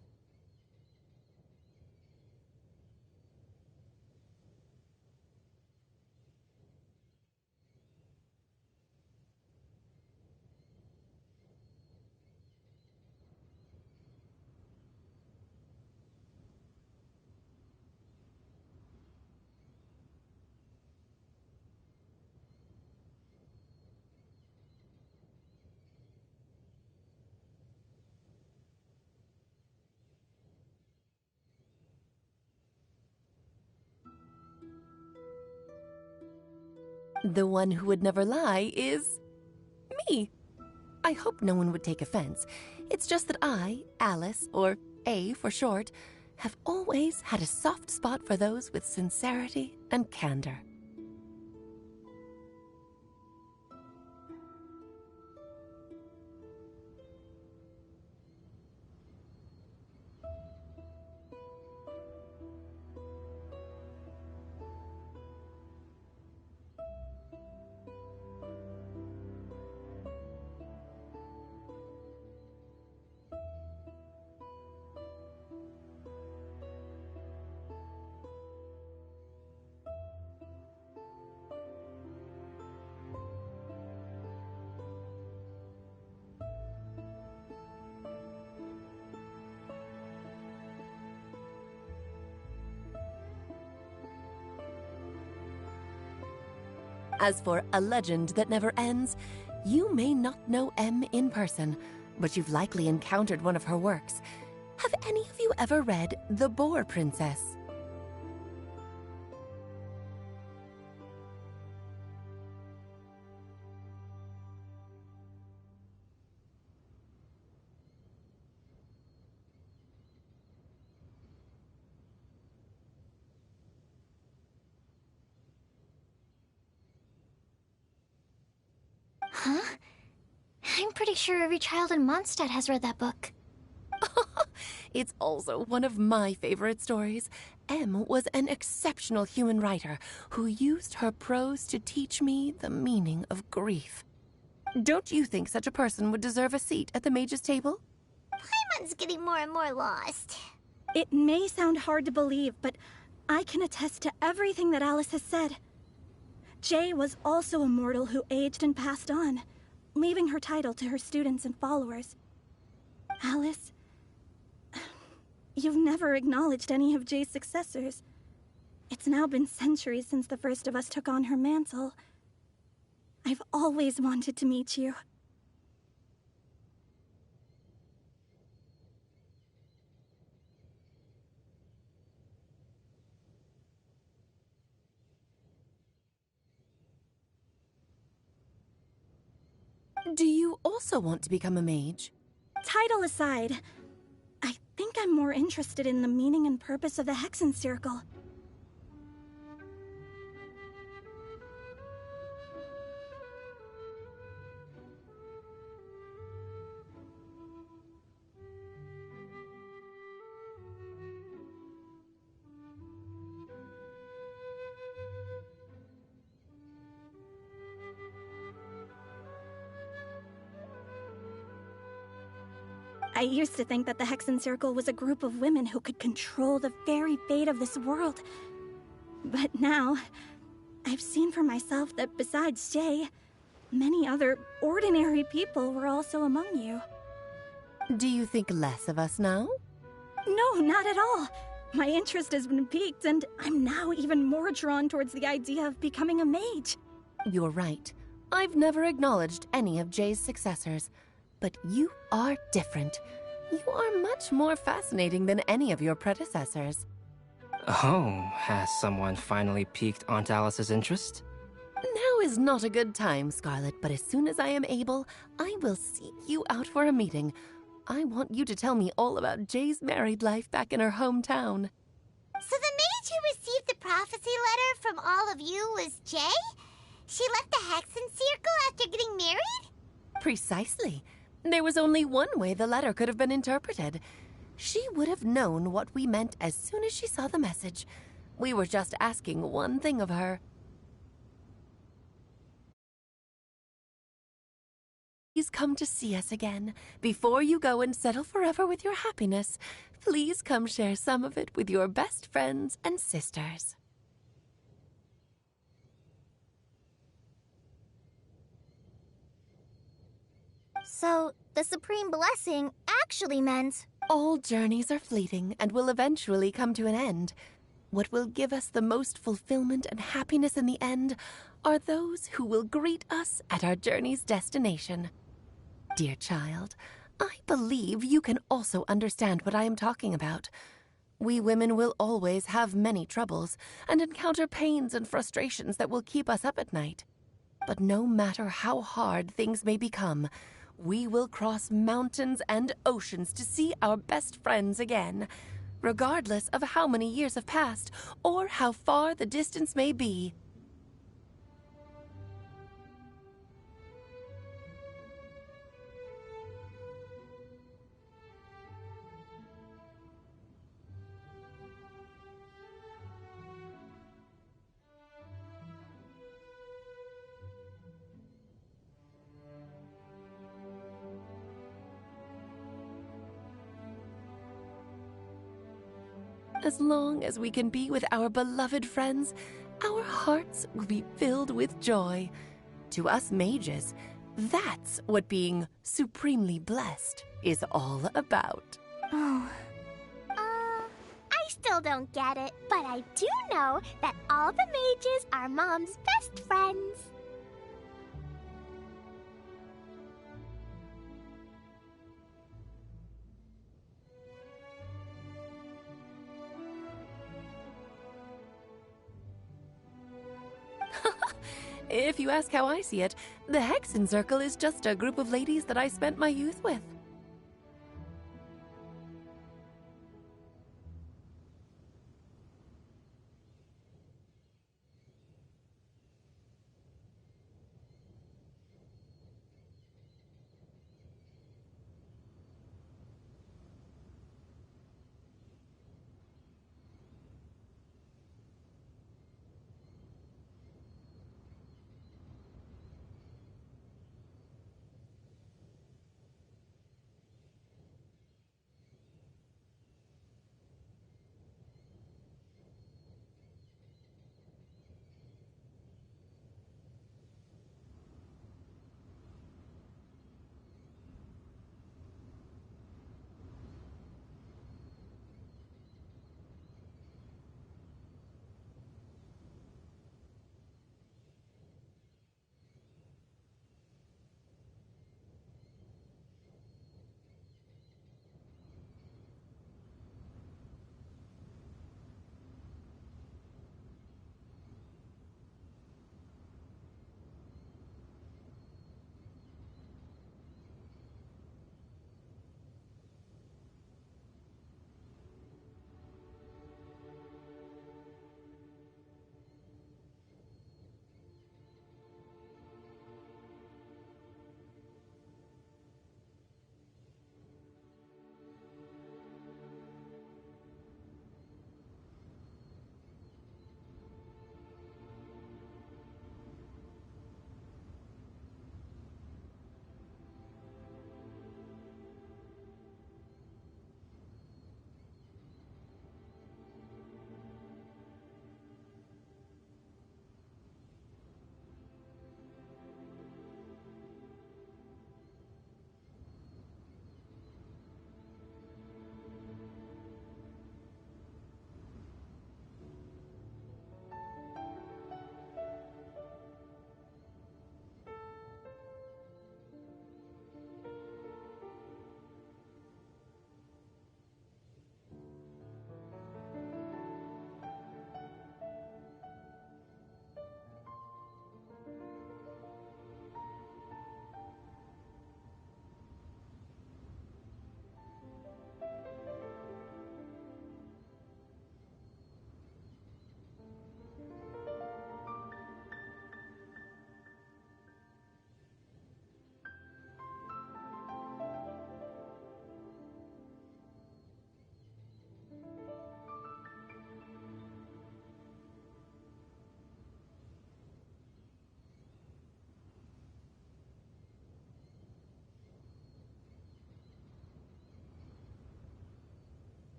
The one who would never lie is me. I hope no one would take offense. It's just that I, Alice, or A for short, have always had a soft spot for those with sincerity and candor. As for A Legend That Never Ends, you may not know M in person, but you've likely encountered one of her works. Have any of you ever read The Boar Princess? Huh? I'm pretty sure every child in Mondstadt has read that book. It's also one of my favorite stories. M was an exceptional human writer who used her prose to teach me the meaning of grief. Don't you think such a person would deserve a seat at the mage's table? Paimon's getting more and more lost. It may sound hard to believe, but I can attest to everything that Alice has said. Jay was also a mortal who aged and passed on, leaving her title to her students and followers. Alice, you've never acknowledged any of Jay's successors. It's now been centuries since the first of us took on her mantle. I've always wanted to meet you. Do you also want to become a mage? Title aside, I think I'm more interested in the meaning and purpose of the Hexen Circle. I used to think that the Hexen Circle was a group of women who could control the very fate of this world. But now, I've seen for myself that besides Jay, many other ordinary people were also among you. Do you think less of us now? No, not at all. My interest has been piqued, and I'm now even more drawn towards the idea of becoming a mage. You're right. I've never acknowledged any of Jay's successors. But you are different. You are much more fascinating than any of your predecessors. Oh, has someone finally piqued Aunt Alice's interest? Now is not a good time, Scarlet, but as soon as I am able, I will seek you out for a meeting. I want you to tell me all about Jay's married life back in her hometown. So the mage who received the prophecy letter from all of you was Jay? She left the Hexen Circle after getting married? Precisely. There was only one way the letter could have been interpreted. She would have known what we meant as soon as she saw the message. We were just asking one thing of her. Please come to see us again. Before you go and settle forever with your happiness, please come share some of it with your best friends and sisters. So, the Supreme Blessing actually meant... All journeys are fleeting and will eventually come to an end. What will give us the most fulfillment and happiness in the end are those who will greet us at our journey's destination. Dear child, I believe you can also understand what I am talking about. We women will always have many troubles and encounter pains and frustrations that will keep us up at night. But no matter how hard things may become, we will cross mountains and oceans to see our best friends again, regardless of how many years have passed or how far the distance may be. As long as we can be with our beloved friends, our hearts will be filled with joy. To us mages, that's what being supremely blessed is all about. Oh. I still don't get it, but I do know that all the mages are Mom's best friends. If you ask how I see it, the Hexen Circle is just a group of ladies that I spent my youth with.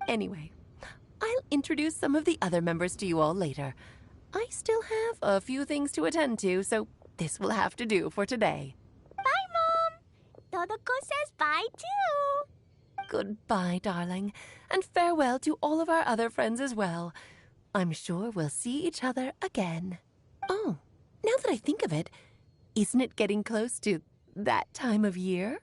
Anyway, I'll introduce some of the other members to you all later. I still have a few things to attend to, so this will have to do for today. Bye, Mom! Todoko says bye, too! Goodbye, darling, and farewell to all of our other friends as well. I'm sure we'll see each other again. Oh, now that I think of it, isn't it getting close to that time of year?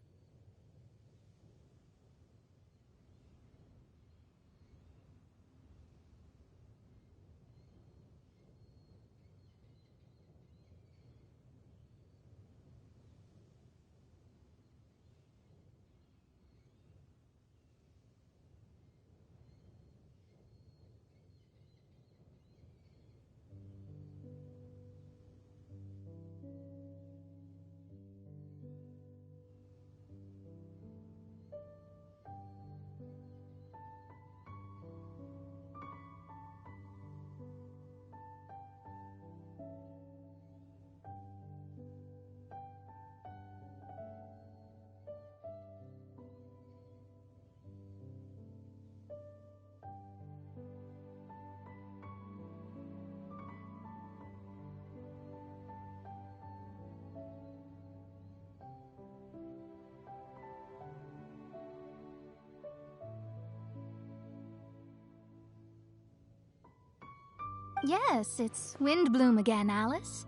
Yes, it's Windblume again, Alice.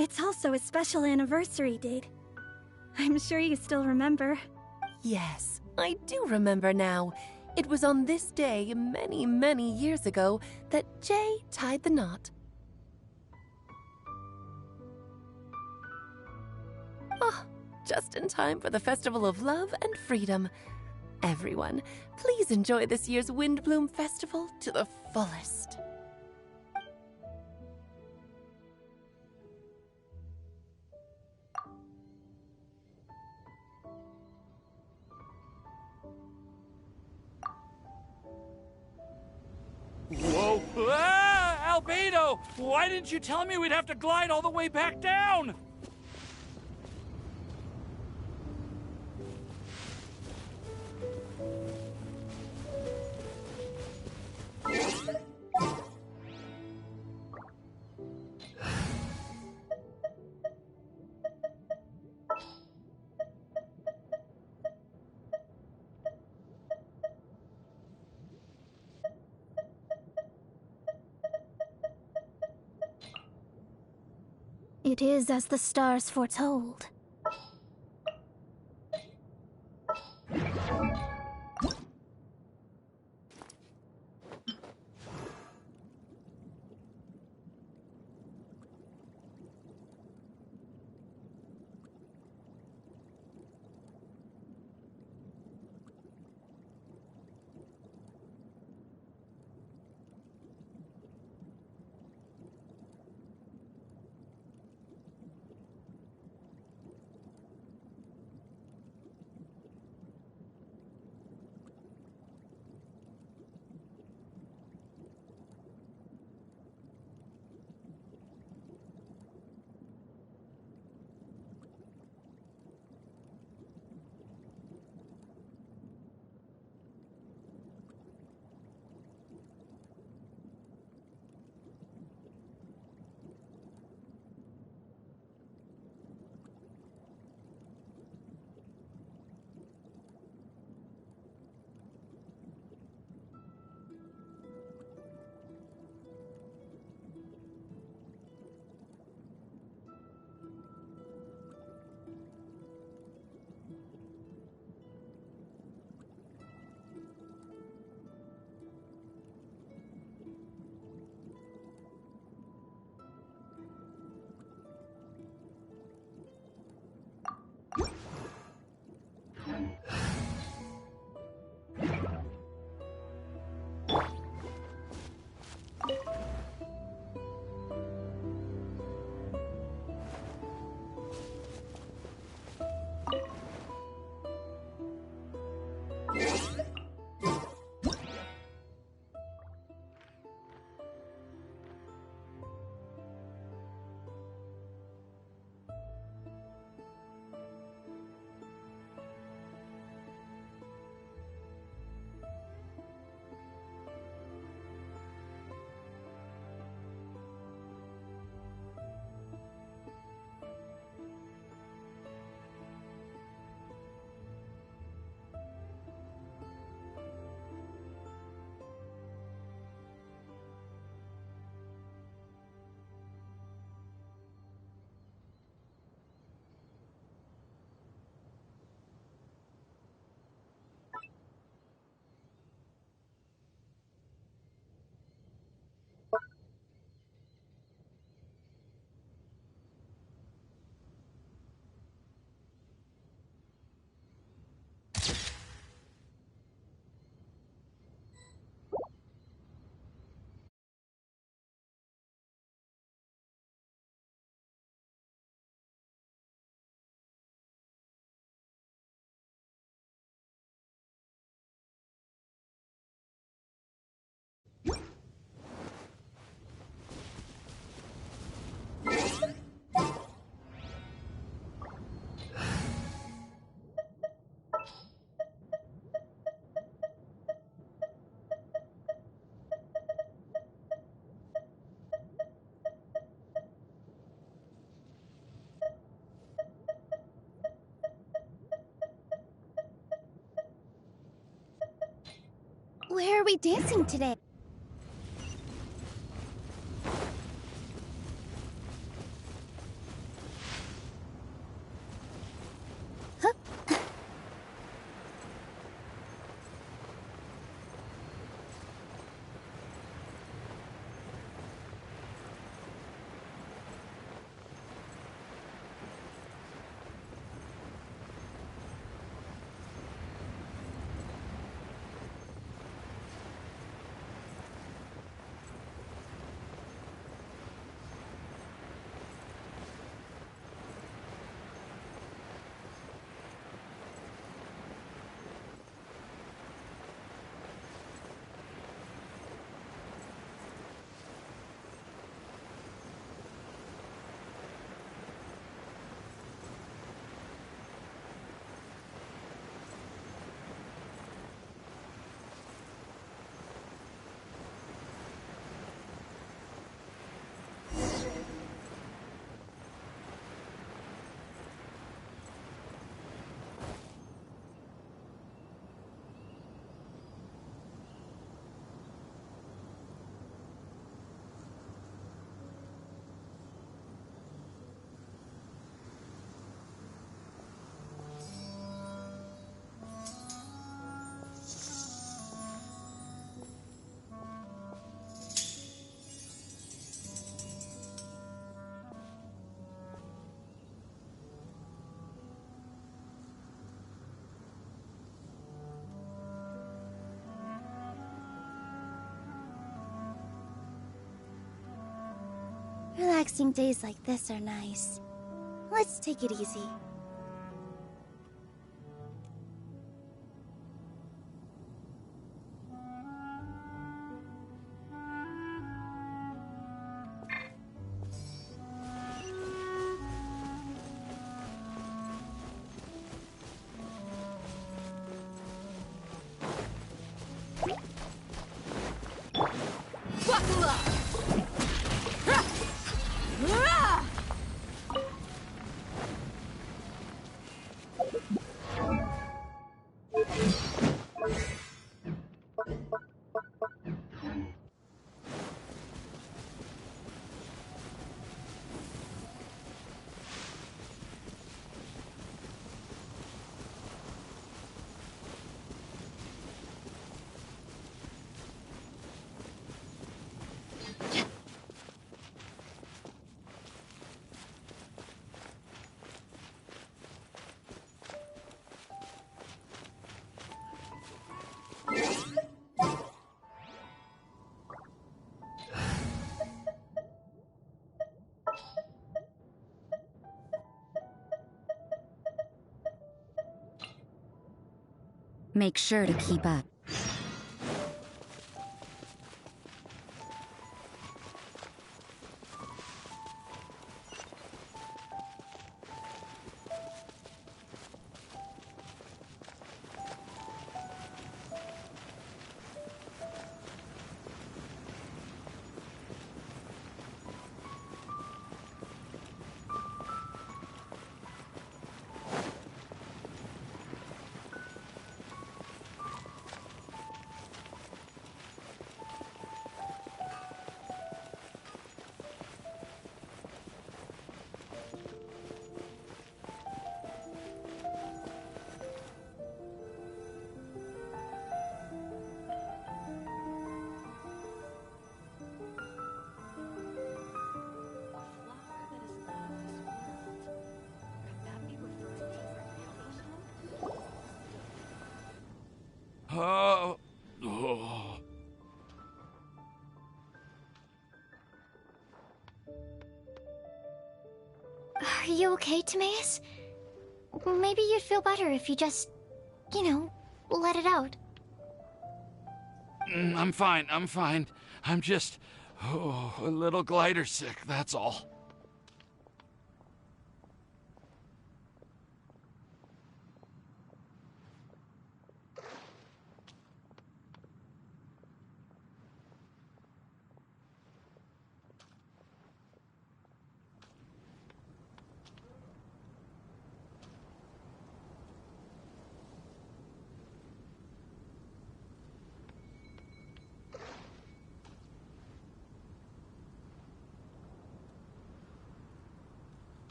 It's also a special anniversary date. I'm sure you still remember. Yes, I do remember now. It was on this day many, many years ago that Jay tied the knot. Oh, just in time for the Festival of Love and Freedom. Everyone, please enjoy this year's Windblume Festival to the fullest. Whoa! Ah! Albedo! Why didn't you tell me we'd have to glide all the way back down? It is as the stars foretold. Where are we dancing today? Relaxing days like this are nice. Let's take it easy. Make sure to keep up. Are you okay, Timaeus? Maybe you'd feel better if you just, let it out. I'm fine, I'm fine. I'm just, a little glider sick, that's all.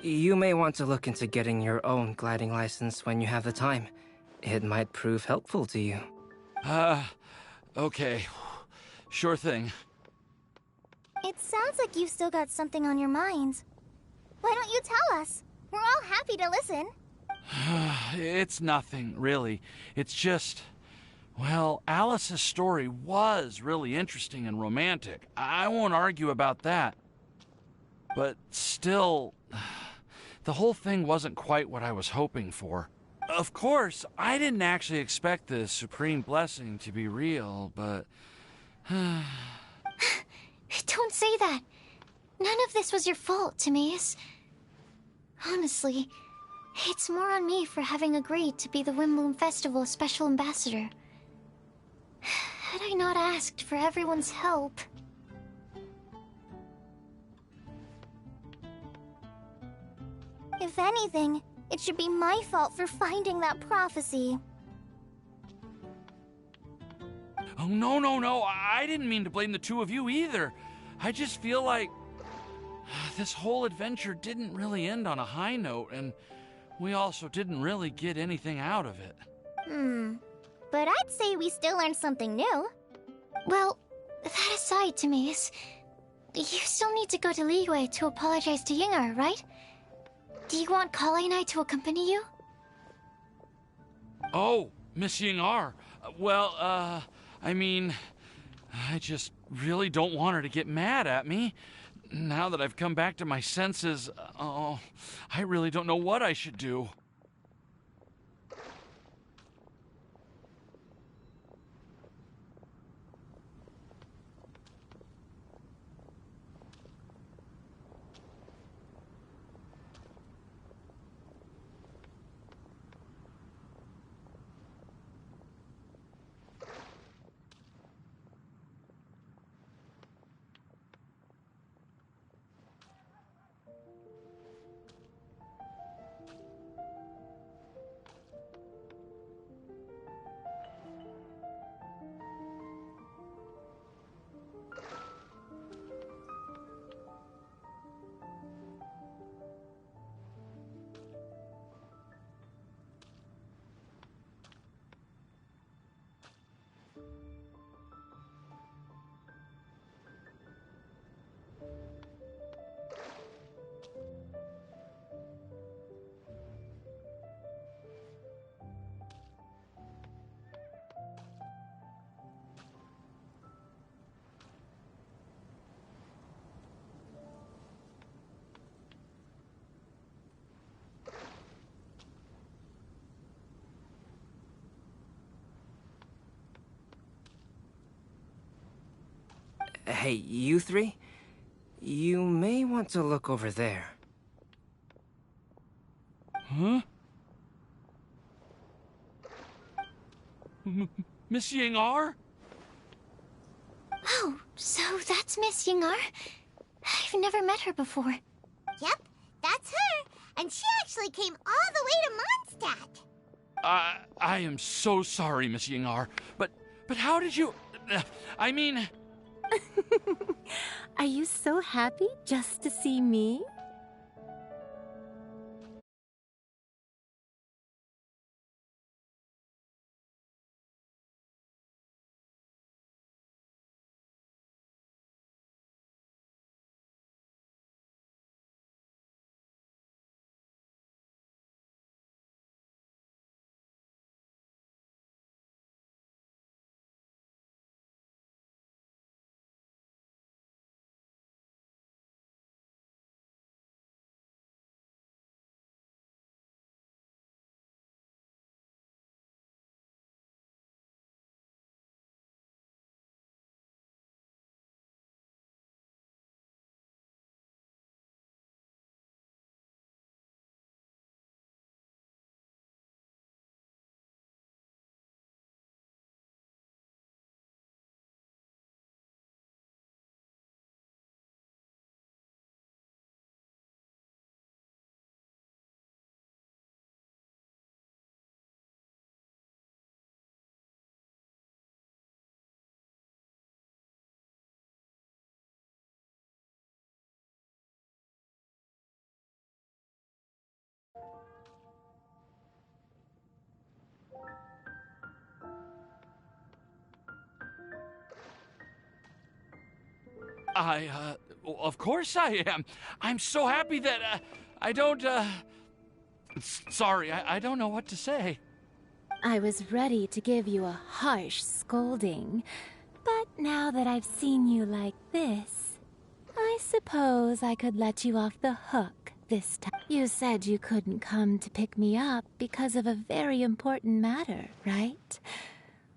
You may want to look into getting your own gliding license when you have the time. It might prove helpful to you. Okay. Sure thing. It sounds like you've still got something on your mind. Why don't you tell us? We're all happy to listen. It's nothing, really. It's just... Well, Alice's story was really interesting and romantic. I won't argue about that. But still, the whole thing wasn't quite what I was hoping for. Of course, I didn't actually expect the supreme blessing to be real, but... Don't say that. None of this was your fault, Timaeus. Honestly, it's more on me for having agreed to be the Windblume Festival's special ambassador. Had I not asked for everyone's help... If anything, it should be my fault for finding that prophecy. Oh, no. I didn't mean to blame the two of you either. I just feel like this whole adventure didn't really end on a high note, and we also didn't really get anything out of it. But I'd say we still learned something new. Well, that aside, Timaeus, you still need to go to Liyue to apologize to Yingar, right? Do you want Kale and I to accompany you? Oh, Miss Yingar. Well, I mean, I just really don't want her to get mad at me. Now that I've come back to my senses, I really don't know what I should do. Hey, you three? You may want to look over there. Huh? Miss Yingar? Oh, so that's Miss Yingar? I've never met her before. Yep, that's her. And she actually came all the way to Mondstadt. I am so sorry, Miss Yingar. But how did you... I mean... Are you so happy just to see me? Of course I am. I'm so happy that, I don't, sorry, I don't know what to say. I was ready to give you a harsh scolding, but now that I've seen you like this, I suppose I could let you off the hook this time. You said you couldn't come to pick me up because of a very important matter, right?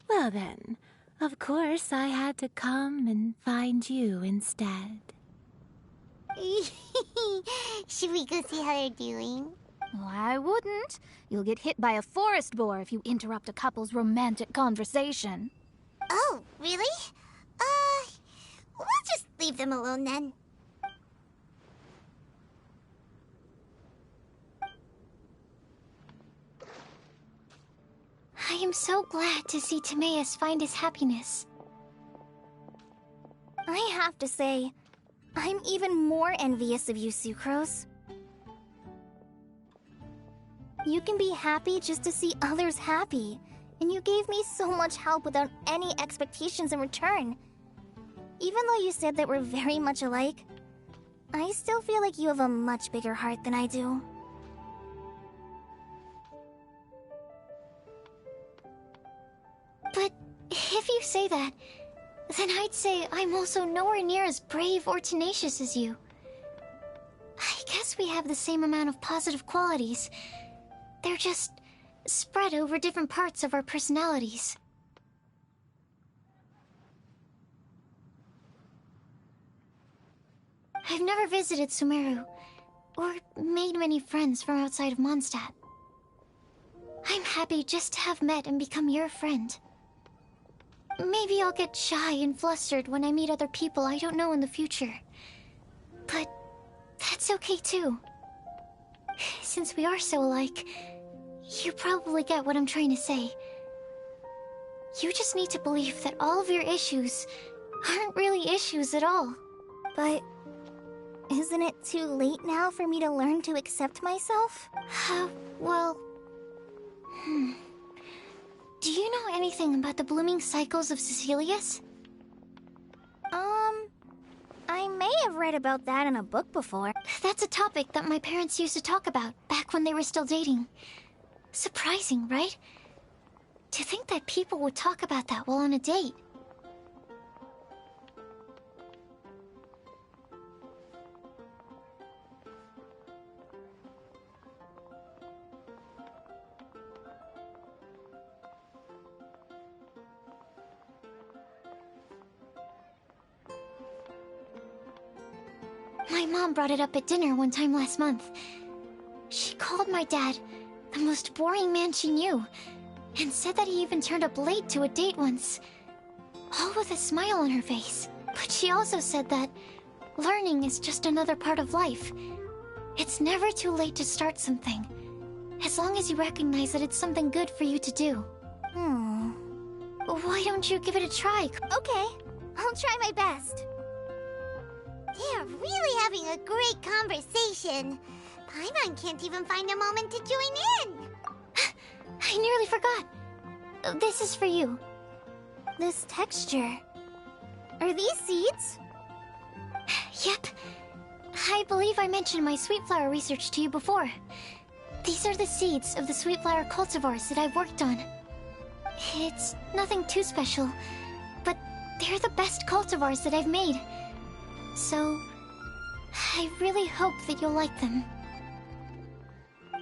Well then, of course I had to come and find you instead. Should we go see how they're doing? Oh, I wouldn't. You'll get hit by a forest boar if you interrupt a couple's romantic conversation. Oh, really? We'll just leave them alone then. I am so glad to see Timaeus find his happiness. I have to say, I'm even more envious of you, Sucrose. You can be happy just to see others happy, and you gave me so much help without any expectations in return. Even though you said that we're very much alike, I still feel like you have a much bigger heart than I do. But if you say that, then I'd say I'm also nowhere near as brave or tenacious as you. I guess we have the same amount of positive qualities. They're just spread over different parts of our personalities. I've never visited Sumeru, or made many friends from outside of Mondstadt. I'm happy just to have met and become your friend. Maybe I'll get shy and flustered when I meet other people I don't know in the future. But that's okay too. Since we are so alike, you probably get what I'm trying to say. You just need to believe that all of your issues aren't really issues at all. But isn't it too late now for me to learn to accept myself? Well... Do you know anything about the blooming cycles of Cecilius? I may have read about that in a book before. That's a topic that my parents used to talk about back when they were still dating. Surprising, right? To think that people would talk about that while on a date. My mom brought it up at dinner one time last month. She called my dad the most boring man she knew, and said that he even turned up late to a date once, all with a smile on her face. But she also said that learning is just another part of life. It's never too late to start something, as long as you recognize that it's something good for you to do. Why don't you give it a try? Okay, I'll try my best. They're really having a great conversation. Paimon can't even find a moment to join in. I nearly forgot. This is for you. This texture. Are these seeds? Yep. I believe I mentioned my sweet flower research to you before. These are the seeds of the sweet flower cultivars that I've worked on. It's nothing too special, but they're the best cultivars that I've made. So, I really hope that you'll like them.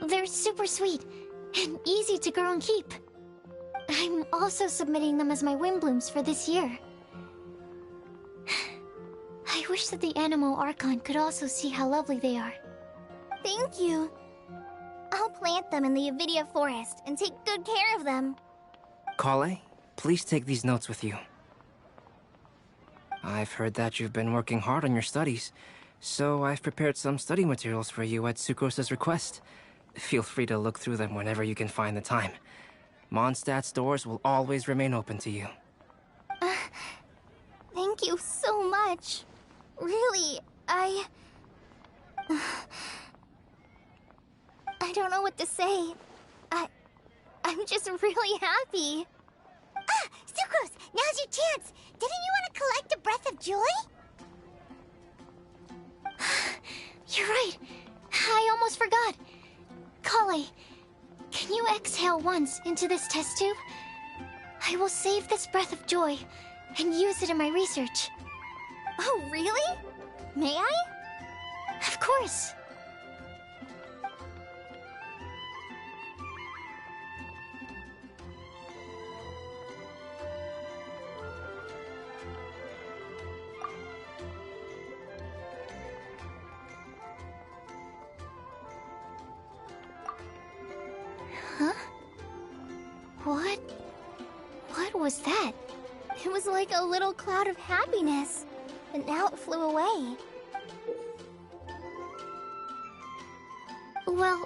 They're super sweet and easy to grow and keep. I'm also submitting them as my Windblooms for this year. I wish that the Animal Archon could also see how lovely they are. Thank you. I'll plant them in the Avidia forest and take good care of them. Kale, please take these notes with you. I've heard that you've been working hard on your studies, so I've prepared some study materials for you at Sucrose's request. Feel free to look through them whenever you can find the time. Mondstadt's doors will always remain open to you. Thank you so much. Really, I don't know what to say. I'm just really happy. Sucrose, now's your chance. Didn't you want to collect a breath of joy? You're right. I almost forgot. Kale, can you exhale once into this test tube? I will save this breath of joy and use it in my research. Oh, really? May I? Of course. Huh? What was that? It was like a little cloud of happiness, but now it flew away. Well,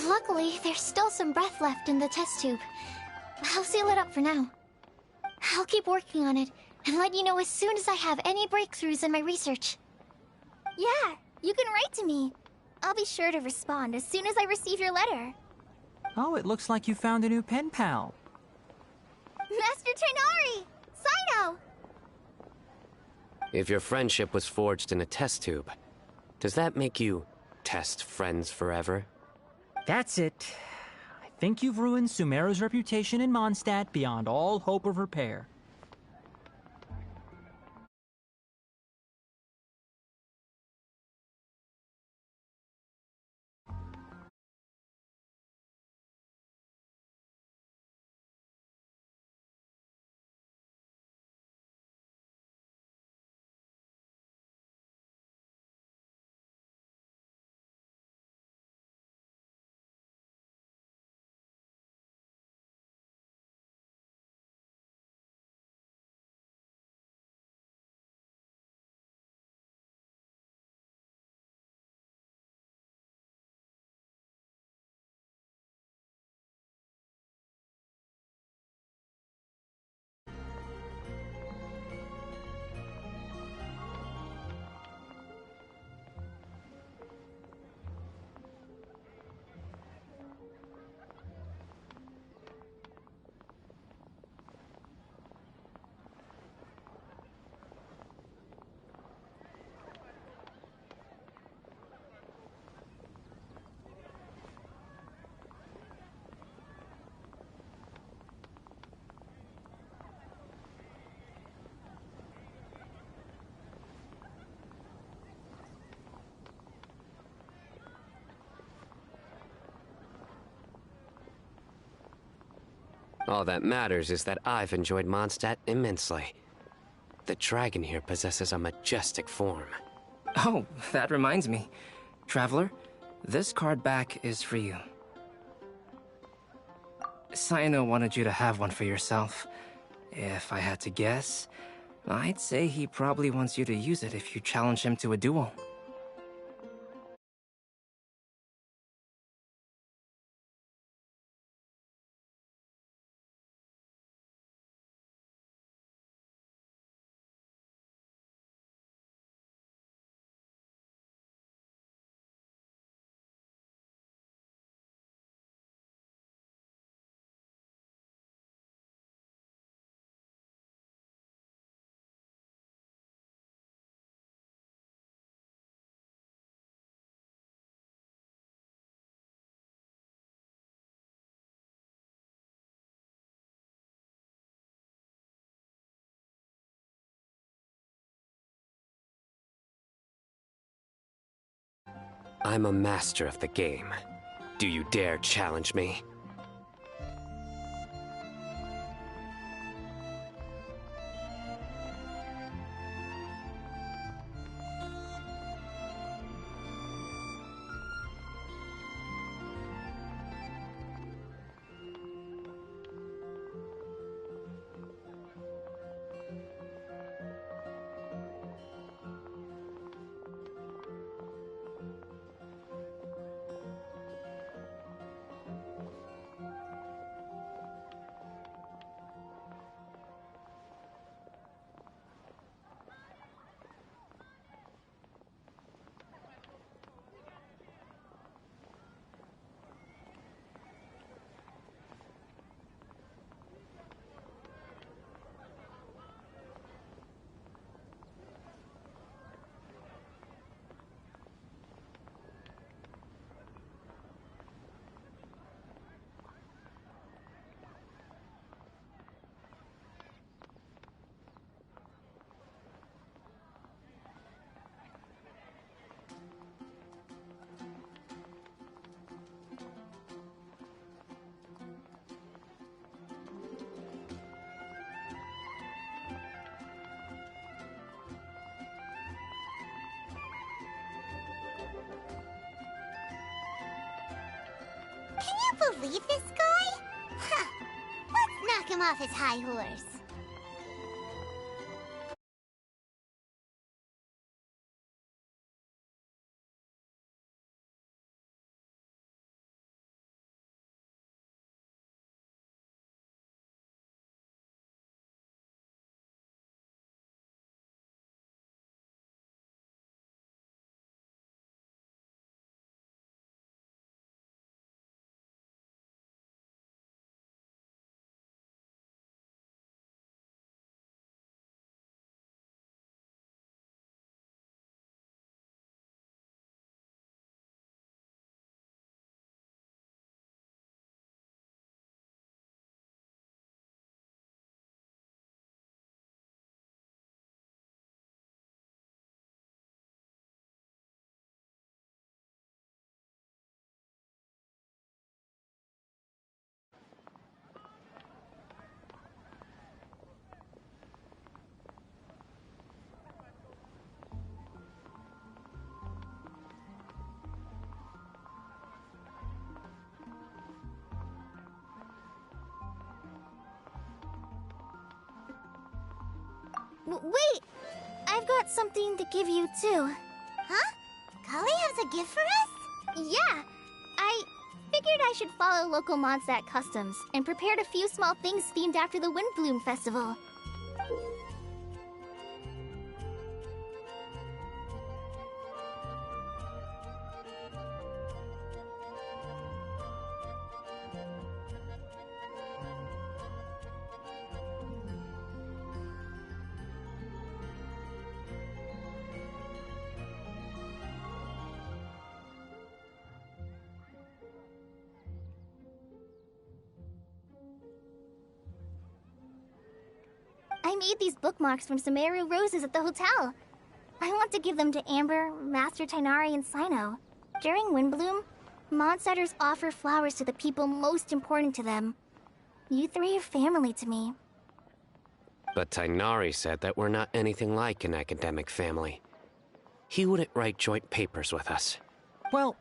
luckily, there's still some breath left in the test tube. I'll seal it up for now. I'll keep working on it and let you know as soon as I have any breakthroughs in my research. Yeah, you can write to me. I'll be sure to respond as soon as I receive your letter. Oh, it looks like you found a new pen pal. Master Tainari! Sino! If your friendship was forged in a test tube, does that make you test friends forever? That's it. I think you've ruined Sumeru's reputation in Mondstadt beyond all hope of repair. All that matters is that I've enjoyed Mondstadt immensely. The dragon here possesses a majestic form. Oh, that reminds me. Traveler, this card back is for you. Sino wanted you to have one for yourself. If I had to guess, I'd say he probably wants you to use it if you challenge him to a duel. I'm a master of the game. Do you dare challenge me? believe this guy? Huh. Let's knock him off his high horse. Wait! I've got something to give you, too. Huh? Kali has a gift for us? Yeah! I figured I should follow local Mondstadt customs and prepared a few small things themed after the Windblume festival. I made these bookmarks from Sumeru roses at the hotel. I want to give them to Amber, Master Tainari, and Sino. During Windblume, Mondstadters offer flowers to the people most important to them. You three are family to me. But Tainari said that we're not anything like an academic family. He wouldn't write joint papers with us. Well,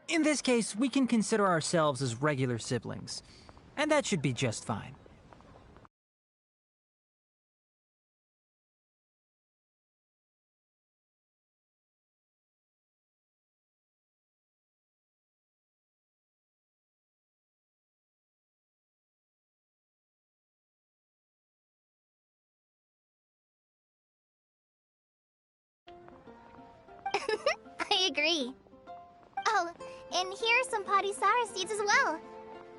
in this case, we can consider ourselves as regular siblings. And that should be just fine. I agree. Oh, and here are some Padisara seeds as well.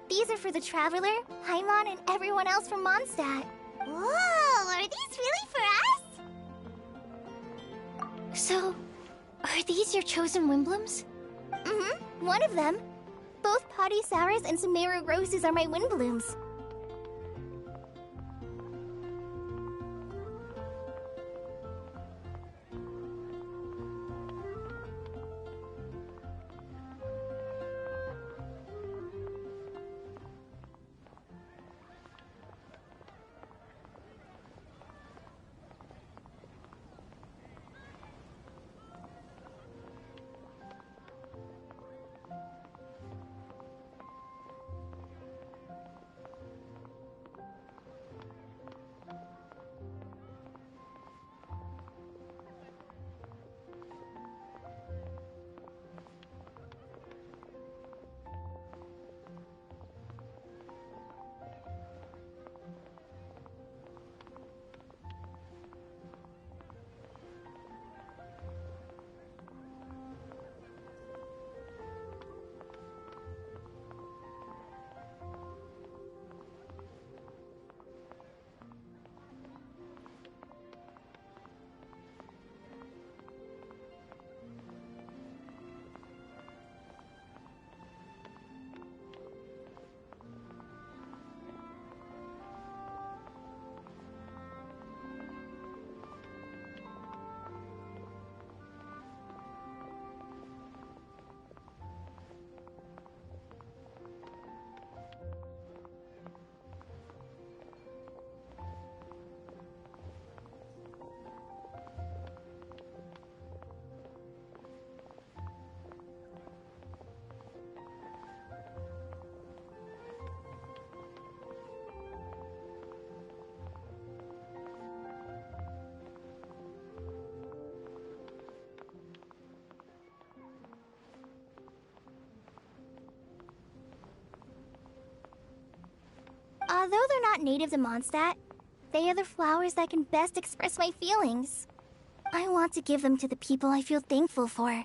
These are for the Traveler, Paimon, and everyone else from Mondstadt. Whoa, are these really for us? So, are these your chosen Windblooms? Mm-hmm, one of them. Both Padisauras and Sumeru roses are my Windblooms. Although they're not native to Mondstadt, they are the flowers that can best express my feelings. I want to give them to the people I feel thankful for.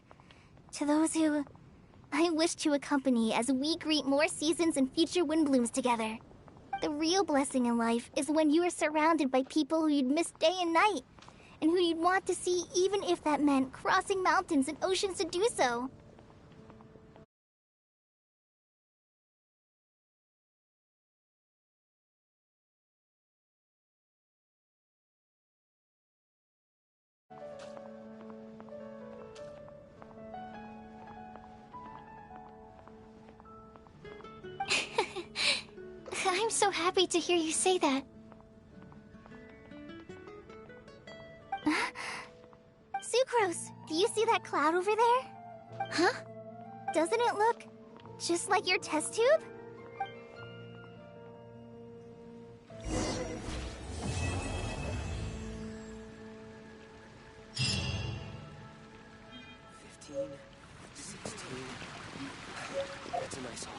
To those who I wish to accompany as we greet more seasons and future Windblooms together. The real blessing in life is when you are surrounded by people who you'd miss day and night, and who you'd want to see even if that meant crossing mountains and oceans to do so. I'm so happy to hear you say that. Sucrose, do you see that cloud over there? Huh? Doesn't it look just like your test tube? That's a nice haul.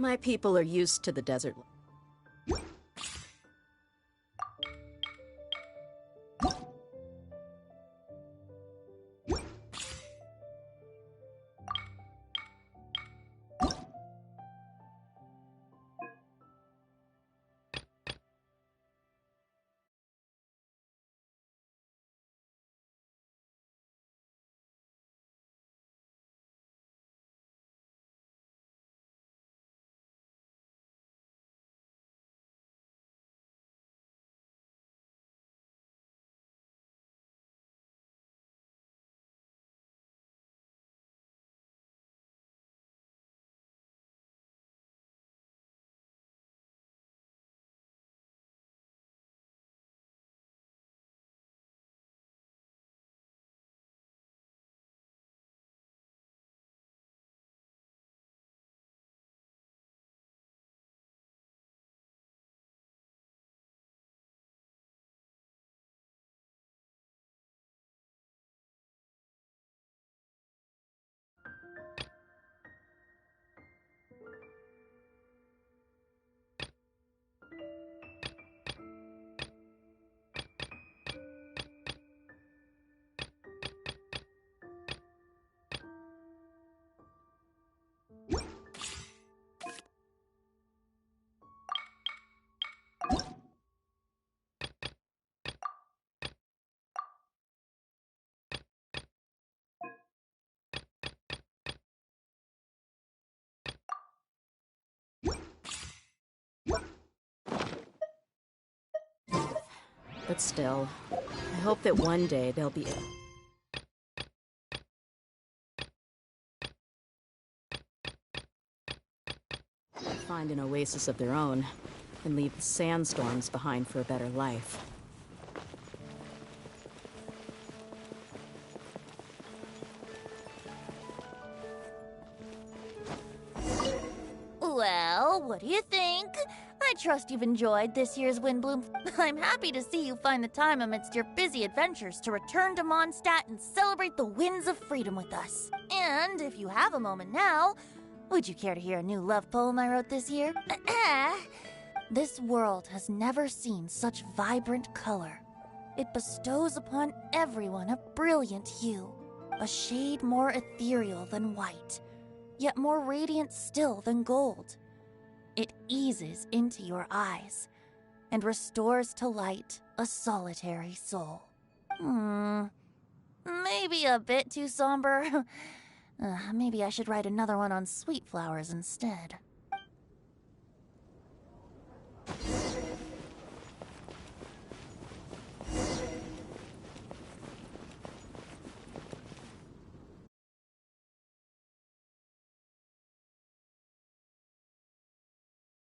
My people are used to the desert. But still, I hope that one day they'll be find an oasis of their own and leave the sandstorms behind for a better life. Well, what do you think? I trust you've enjoyed this year's Windblume. I'm happy to see you find the time amidst your busy adventures to return to Mondstadt and celebrate the winds of freedom with us. And if you have a moment now, would you care to hear a new love poem I wrote this year? This world has never seen such vibrant color. It bestows upon everyone a brilliant hue, a shade more ethereal than white, yet more radiant still than gold. It eases into your eyes and restores to light a solitary soul. maybe a bit too somber. Maybe I should write another one on sweet flowers instead.